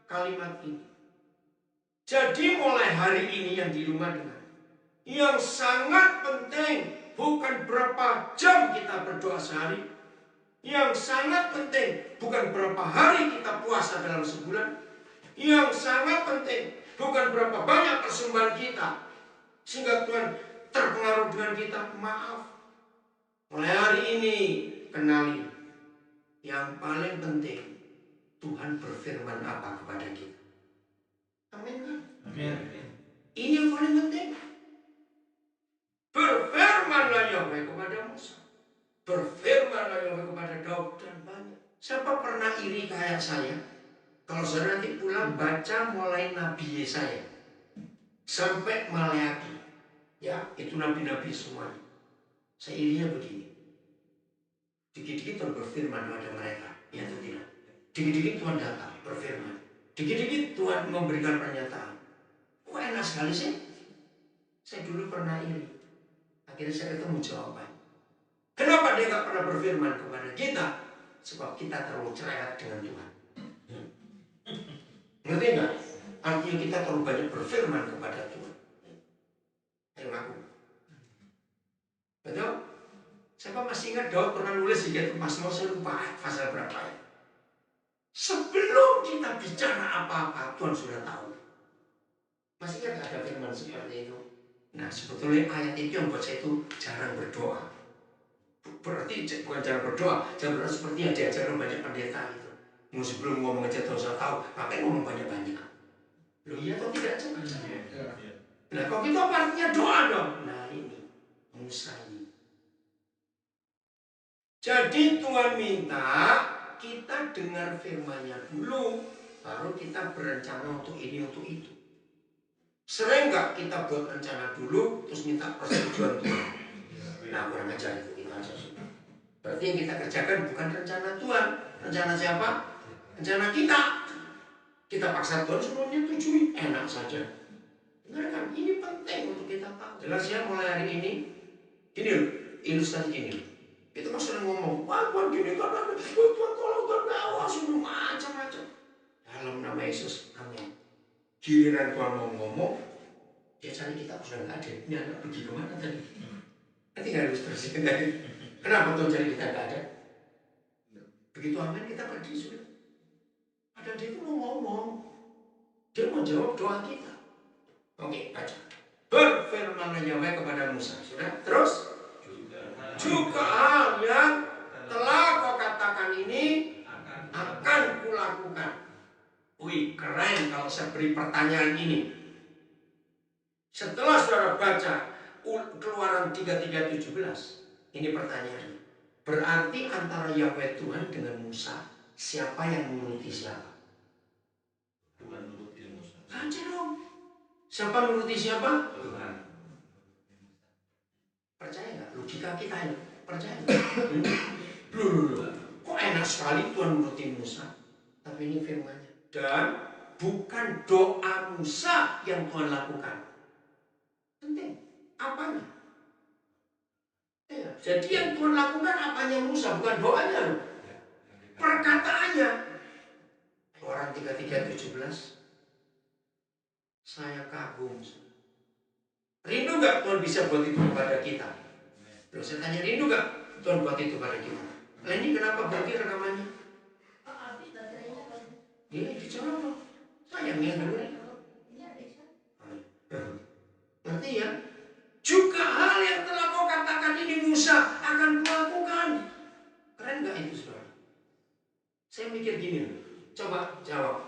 [SPEAKER 1] kalimat ini. Jadi mulai hari ini yang di rumah dengar. Yang sangat penting bukan berapa jam kita berdoa sehari. Yang sangat penting bukan berapa hari kita puasa dalam sebulan. Yang sangat penting bukan berapa banyak persembahan kita sehingga Tuhan terpengaruh dengan kita. Maaf. Mulai hari ini kenali yang paling penting Tuhan berfirman apa kepada kita. Amin kan?
[SPEAKER 2] Amin.
[SPEAKER 1] Ini yang paling penting. Berfirmanlah Yahweh kepada Musa. Berfirmanlah Yahweh kepada Daud dan banyak. Siapa pernah iri kayak saya? Kalau saudara nanti pulang baca mulai Nabi Yesaya sampai Maleaki, ya itu nabi-nabi semuanya. Saya irinya begini. Dikit-dikit Tuhan berfirman kepada mereka, ya atau tidak? Dikit-dikit Tuhan datang berfirman. Dikit-dikit Tuhan memberikan pernyataan. Kok enak sekali sih? Saya dulu pernah iri. Akhirnya saya ketemu jawaban. Kenapa dia gak pernah berfirman kepada kita? Sebab kita terlalu cerewet dengan Tuhan. Ngerti nggak? Artinya kita terlalu banyak berfirman kepada Tuhan. Ayo ngaku. Betul? Siapa masih ingat Daud pernah nulis gitu? Pas mau saya lupa pasal berapa ya? Sebelum kita bicara apa-apa, Tuhan sudah tahu. Masih ingat ada firman seperti itu? Nah sebetulnya ayat itu yang buat saya itu jarang berdoa. Berarti bukan jarang berdoa, jarang berdoa seperti yang diajarkan banyak pendeta itu. Mau sebelum ngomong aja tahu ngapain ngomong banyak-banyak? Loh iya atau tidak? Nah kalau gitu apa artinya doa dong? Nah ini Musa ini. Jadi Tuhan minta kita dengar firman-Nya dulu, baru kita berencana untuk ini, untuk itu. Sering nggak kita buat rencana dulu, terus minta persetujuan Tuhan? Nah, kurang ajar itu aja sudah. Berarti yang kita kerjakan bukan rencana Tuhan. Rencana siapa? Rencana kita. Kita paksa Tuhan semua menyetujui, enak saja. Benar kan? Ini penting untuk kita tahu. Jelas ya, mulai hari ini. Gini loh, ilustrasi gini loh. Kita kan sering ngomong, wah Tuhan gini kan, Tuhan tolong, Tuhan awas, macam-macam. Dalam nama Yesus, amin. Giliran Tuhan mau ngomong, dia cari kita sudah nggak ada. Ini anak pergi kemana tadi? Nanti nggak ilustrasi tadi. Kenapa Tuhan cari kita nggak ada? Begitu amin kita pergi sudah. Padahal dia itu mau ngomong, dia mau jawab doa kita. Oke, baca. Berfirmanlah Yahweh kepada Musa. Sudah, terus juga hal yang telah kau katakan ini akan kulakukan. Wih, keren kalau saya beri pertanyaan ini. Setelah saudara baca Keluaran 33:17, ini pertanyaannya. Berarti antara Yahweh Tuhan dengan Musa, siapa yang menuruti siapa?
[SPEAKER 4] Tuhan menuruti Musa.
[SPEAKER 1] Baca dong. Siapa menuruti siapa?
[SPEAKER 4] Tuhan.
[SPEAKER 1] Percaya nggak? Logika kita ini. Percaya nggak? Loh. Kok enak sekali Tuhan menuruti Musa? Tapi ini firman-Nya. Dan bukan doa Musa yang Tuhan lakukan. Penting. Apanya? Ya, jadi yang Tuhan lakukan apanya Musa, bukan doanya loh. Perkataannya. Keluaran 33:17. Saya kagum. Rindu gak Tuhan bisa buat itu kepada kita? Loh, saya tanya, rindu gak Tuhan buat itu kepada kita? Nah, ini kenapa berhenti rekamannya? Dia dicoba. Sayangnya dulu. Ngerti ya? Juga hal yang telah kau katakan ini Musa akan kulakukan. Keren gak itu saudara? Saya mikir gini loh. Coba jawab.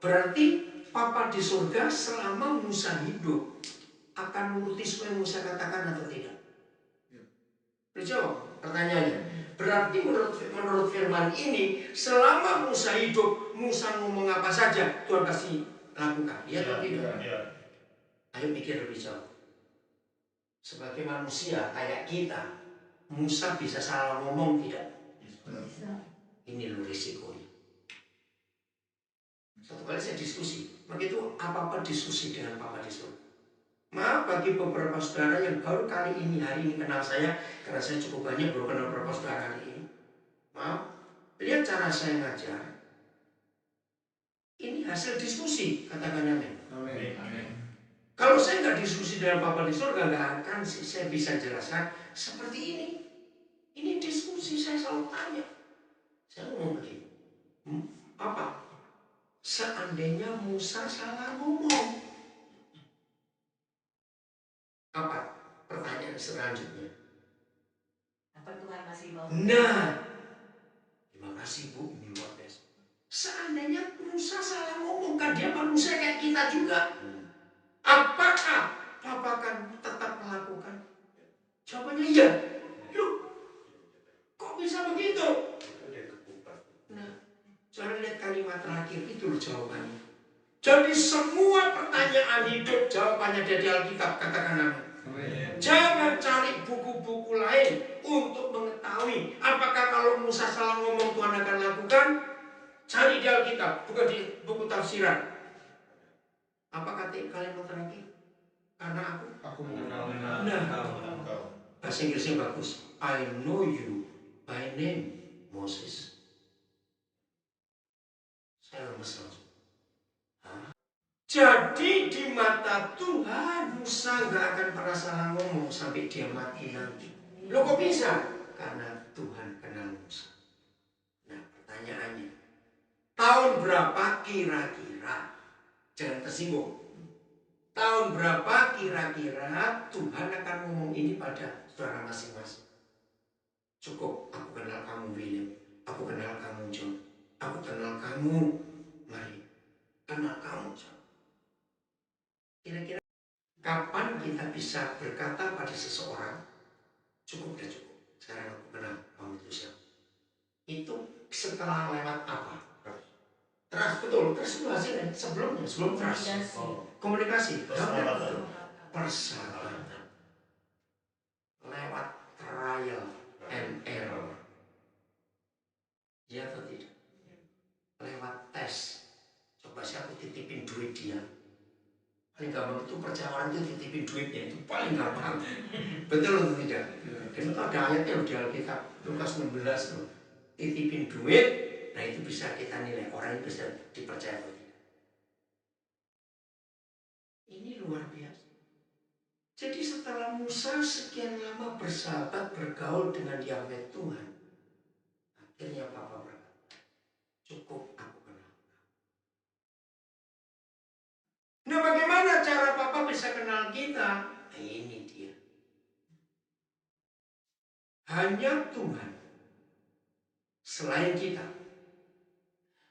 [SPEAKER 1] Berarti Papa di surga selama Musa hidup akan menuruti semua yang Musa katakan atau tidak? Jawab pertanyaannya. Berarti menurut firman ini selama Musa hidup, Musa ngomong apa saja Tuhan pasti lakukan. Iya atau tidak? Ayo mikir lebih jauh. Sebagai manusia kayak kita, Musa bisa salah ngomong tidak? Ini loh risikonya. Satu kali saya diskusi, begitu apa-apa diskusi dengan Papa di surga. Maaf bagi beberapa saudara yang baru kali ini, hari ini kenal saya, karena saya cukup banyak baru kenal beberapa saudara hari ini. Maaf, lihat cara saya ngajar. Ini hasil diskusi, katakan amin.
[SPEAKER 4] Amin.
[SPEAKER 1] Kalau saya nggak diskusi dengan Papa di surga, nggak akan saya bisa jelaskan seperti ini. Ini diskusi, saya selalu tanya. Saya ngomong begini, Papa, seandainya Musa salah ngomong, apa pertanyaan selanjutnya?
[SPEAKER 3] Apa Tuhan masih mau?
[SPEAKER 1] Nah, terima kasih Bu, ini luar biasa. Seandainya Musa salah ngomong, kan dia manusia kayak kita juga. Apakah Papa akan tetap melakukan? Jawabannya iya. Loh, kok bisa begitu? Nah, jangan lihat kalimat terakhir itu loh jawabannya. Jadi semua pertanyaan hidup jawabannya ada di Alkitab, katakan amin. Jangan cari buku-buku lain untuk mengetahui apakah kalau Musa salah ngomong Tuhan akan lakukan. Cari di Alkitab, bukan di buku tafsiran. Apa kata kalimat terakhir? Karena aku mengenal engkau. Bahasa Inggrisnya bagus. I know you by name, Moses. Saya lemes langsung. Jadi di mata Tuhan, Musa nggak akan pernah salah ngomong sampai dia mati nanti. Loh kok bisa? Karena Tuhan kenal Musa. Nah pertanyaannya, tahun berapa kira-kira? Jangan tersinggung. Tahun berapa kira-kira Tuhan akan ngomong ini pada saudara masing-masing? Cukup, aku kenal kamu William, aku kenal kamu John, aku kenal kamu Mari, kenal kamu John. Kira-kira kapan kita bisa berkata pada seseorang, Cukup dan cukup. Sekarang aku kenal kamu itu siapa. Itu setelah lewat apa? Trust, betul. Trust itu hasilnya sebelumnya, sebelum trust. Komunikasi.
[SPEAKER 4] Persahabatan.
[SPEAKER 1] Persahabatan. Lewat trial and error. Ya atau tidak? Lewat tes. Coba sih aku titipin duit dia. Paling gampang itu percaya orang itu titipin duitnya, itu paling gampang. Betul atau tidak? Dan itu ada ayatnya di Alkitab, Lukas 16 loh. Titipin duit, nah itu bisa kita nilai orang itu bisa dipercaya atau tidak. Ini luar biasa. Jadi setelah Musa sekian lama bersahabat bergaul dengan Yahweh Tuhan, akhirnya Papa berkata, cukup aku kenal. Nah bagaimana cara Papa bisa kenal kita? Nah ini dia. Hanya Tuhan. Selain kita.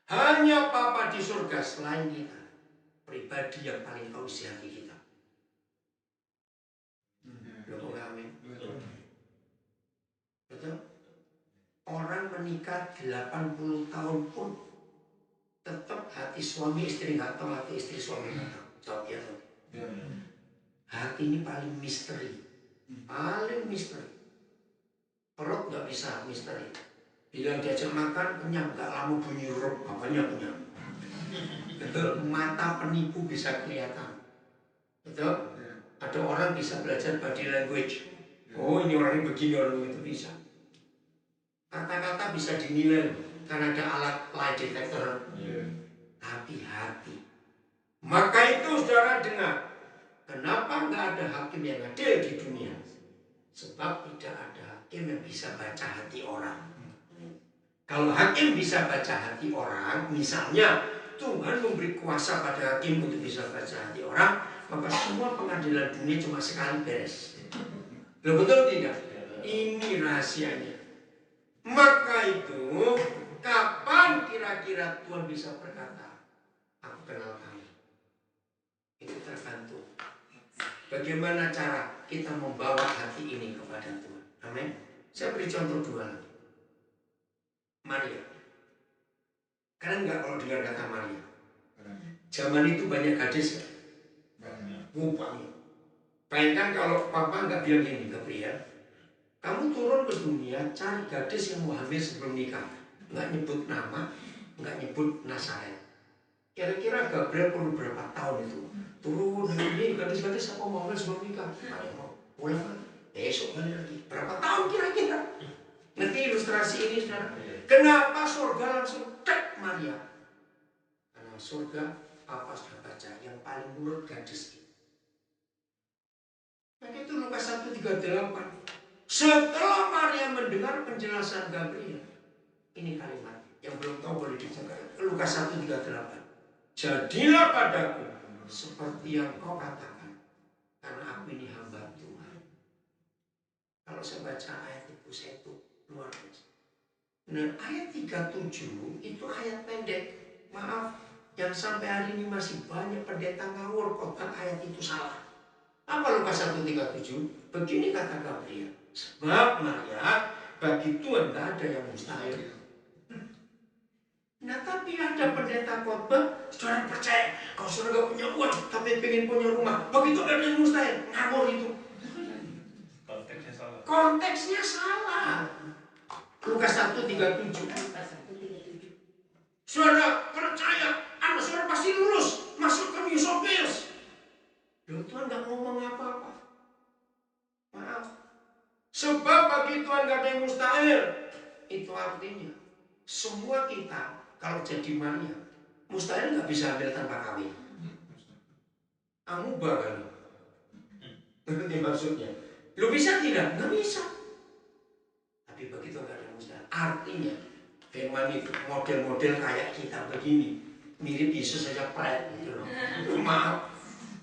[SPEAKER 1] Hanya Papa di surga selain kita. Pribadi yang paling tahu isi hati kita. Loh, amin. Betul? Orang menikah 80 tahun pun tetap hati suami istri nggak tahu, hati istri suami nggak tahu. Jawab ya. Hati ini paling misteri. Paling misteri. Perut nggak bisa misteri. Bila diajak makan kenyang, nggak lama bunyi rup, bapaknya kenyang. Betul, mata penipu bisa kelihatan. Betul? Ada orang bisa belajar body language. Oh ini orangnya begini, orang itu bisa. Kata-kata bisa dinilai karena ada alat lie detector. Tapi hati. Maka itu saudara dengar. Kenapa nggak ada hakim yang adil di dunia? Sebab tidak ada hakim yang bisa baca hati orang. Kalau hakim bisa baca hati orang, misalnya Tuhan memberi kuasa pada hakim untuk bisa baca hati orang, maka semua pengadilan dunia cuma sekali beres. Loh, betul tidak? Ini rahasianya. Maka itu, kapan kira-kira Tuhan bisa berkata, aku kenal kamu? Itu tergantung bagaimana cara kita membawa hati ini kepada Tuhan. Amin. Saya beri contoh dua lagi. Maria. Kalian nggak kalau dengar kata Maria? Zaman itu banyak gadis ya? Banyak. Bayangkan kalau Papa nggak bilang gini, Gabriel, kamu turun ke dunia cari gadis yang mau hamil sebelum nikah. Nggak nyebut nama, nggak nyebut nasaret. Kira-kira Gabriel perlu berapa tahun itu? Turun, ini gadis-gadis apa mau hamil sebelum nikah? Ada yang mau pulang, besok kali lagi. Berapa tahun kira-kira? Ngerti ilustrasi ini, saudara? Kenapa surga langsung cek Maria? Karena surga, Papa sudah baca yang paling nurut gadis itu. Nah itu Lukas 1:38. Setelah Maria mendengar penjelasan Gabriel, ini kalimat yang belum tahu boleh dibaca. Lukas 1:38. Jadilah padaku seperti yang kau katakan, karena aku ini hamba Tuhan. Kalau saya baca ayat itu, saya itu luar biasa. Nah ayat 37 itu ayat pendek. Maaf, yang sampai hari ini masih banyak pendeta ngawur kotak ayat itu salah. Apa Lukas 1:37? Begini kata Gabriel. Sebab Maria, bagi Tuhan tidak ada yang mustahil. Nah tapi ada pendeta khotbah, saudara percaya, kalau saudara gak punya uang, tapi pengen punya rumah, begitu ada yang mustahil, ngawur itu.
[SPEAKER 4] Konteksnya salah.
[SPEAKER 1] Konteksnya salah. Lukas 1:37. Saudara percaya, anak saudara pasti lulus, masuk ke New South Wales. Loh, Tuhan gak ngomong apa-apa. Maaf. Sebab bagi Tuhan gak ada yang mustahil. Itu artinya, semua kita kalau jadi Maria, mustahil gak bisa hamil tanpa kawin. Amuba kan? Ngerti maksudnya? Lu bisa tidak? Gak bisa. Tapi begitu gak ada yang mustahil. Artinya, firman itu model-model kayak kita begini, mirip Yesus saja pret gitu loh. Maaf.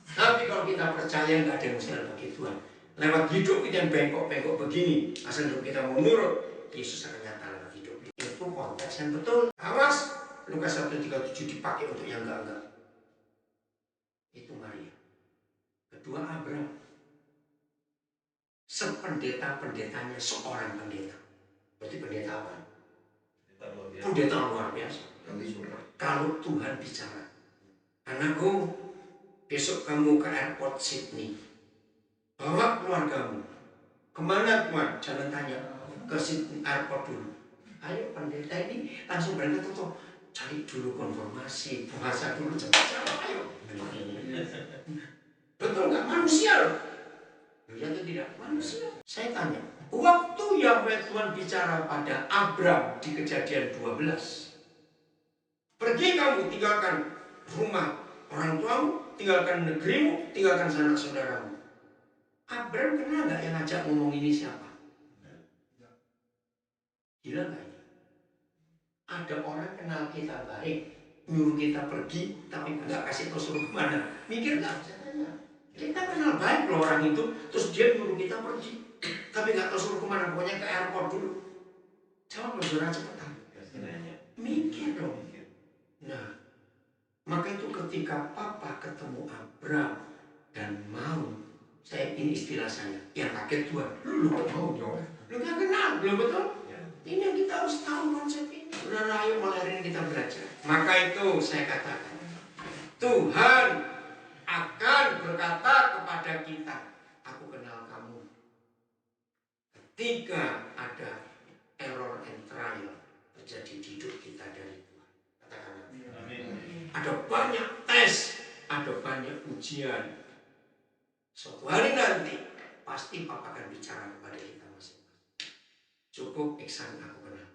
[SPEAKER 1] Tapi kalau kita percaya nggak ada yang mustahil bagi Tuhan, lewat hidup kita yang bengkok-bengkok begini, asal hidup kita mau nurut, Yesus akan nyata lewat hidup. Itu konteks yang betul. Awas, Lukas 1:37 dipakai untuk yang enggak. Itu Maria. Kedua Abraham. sependeta-pendetanya seorang pendeta. Berarti pendeta apa?
[SPEAKER 4] Kita luar biasa.
[SPEAKER 1] Pendeta luar biasa. Kalau Tuhan bicara, anakku, besok kamu ke airport Sydney, bawa keluargamu. Kemana Tuhan? Jangan tanya, ke Sydney airport dulu. Ayo pendeta ini langsung berangkat tuh, cari dulu konfirmasi, puasa dulu, cepat jawab, ayo. Betul nggak? Manusia loh. Ya atau tidak? Manusia. Saya tanya, waktu yang Tuhan bicara pada Abram di Kejadian 12, pergi kamu, tinggalkan rumah orang tuamu, tinggalkan negerimu, tinggalkan sanak saudaramu. Abram kenal nggak yang ngajak ngomong ini siapa? Gila nggak ini? Ada orang kenal kita baik, nyuruh kita pergi, tapi nggak kasih tahu suruh kemana. Mikir nggak? Saya tanya. Kita kenal baik loh orang itu, terus dia nyuruh kita pergi, tapi nggak tahu suruh kemana, pokoknya ke airport dulu. Jawab loh, saudara cepetan. Mikir dong. Nah, maka itu ketika Papa ketemu Abram dan mau, saya ini istilah saya, yang kaget Tuhan, lu mau jawab, lu nggak kenal, belum betul? Ini yang kita harus tahu konsep ini. Saudara, ayo mulai hari ini kita belajar. Maka itu saya katakan, Tuhan akan berkata kepada kita, aku kenal kamu. Ketika ada error and trial terjadi di hidup kita dari Tuhan. Katakan amin. Ada banyak tes, ada banyak ujian. Suatu hari nanti pasti Papa akan bicara kepada kita masing-masing. Cukup iksan aku kenal.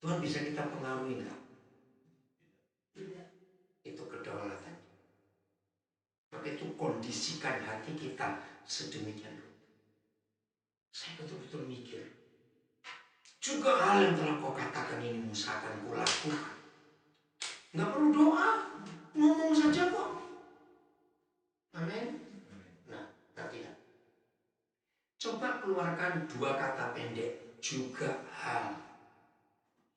[SPEAKER 1] Tuhan bisa kita pengaruhi enggak? Itu kedaulatan. Maka itu kondisikan hati kita sedemikian rupa. Saya betul-betul mikir. Juga hal yang telah kau katakan ini Musa akan kulakukan. Nggak perlu doa, ngomong saja kok. Amin. Nah, tidak. Coba keluarkan dua kata pendek, juga hal.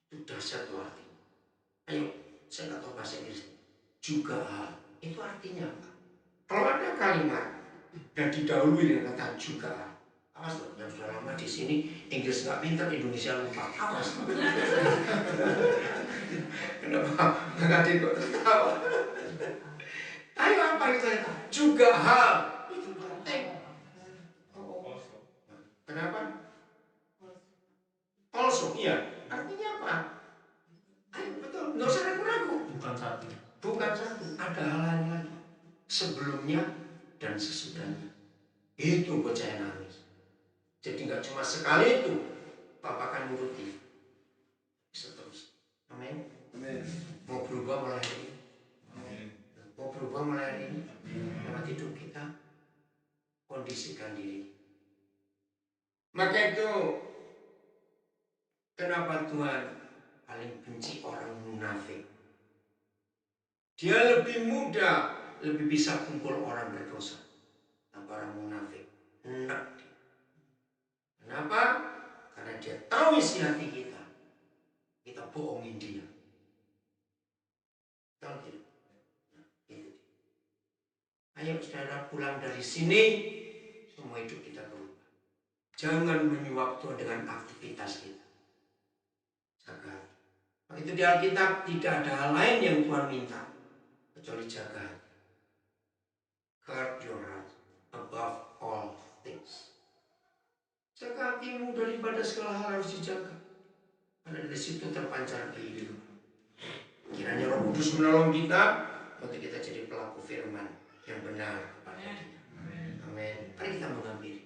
[SPEAKER 1] Itu dahsyat tuh artinya. Ayo, saya nggak tahu bahasa Inggris. Juga hal. Itu artinya apa? Kalau ada kalimat dan didahului dengan kata juga, awas loh, yang sudah lama di sini Inggris nggak pintar, Indonesia lupa. Awas. Kenapa? Adik kok tertawa? Ayo apa itu? Juga hal itu penting. Oh. Kenapa? Also, iya. Artinya apa? Ayo betul, nggak usah ragu-ragu.
[SPEAKER 2] Bukan satu.
[SPEAKER 1] Bukan satu, ada hal lain lagi. Sebelumnya dan sesudahnya. Itu bocah yang nangis. Jadi nggak cuma sekali itu, Papa akan nuruti. Seterusnya. Amin. Mau berubah mulai hari ini. Mau berubah mulai hari ini. Lewat hidup kita, kondisikan diri. Maka itu, kenapa Tuhan paling benci orang munafik? Dia lebih mudah, lebih bisa kumpul orang berdosa. Tanpa orang munafik, enak dia. Kenapa? Karena dia tahu isi hati kita. Kita bohongin dia. Tahu tidak? Nah, itu. Ayo saudara pulang dari sini, semua hidup kita berubah. Jangan menyuap Tuhan dengan aktivitas kita. Jaga. Begitu di Alkitab tidak ada hal lain yang Tuhan minta kecuali jaga. Guard your heart above all things. Jaga hatimu daripada segala hal harus dijaga. Karena dari situ terpancar kehidupan. Kiranya Roh Kudus menolong kita untuk kita jadi pelaku firman yang benar kepada Dia. Amin. Mari kita mengambil.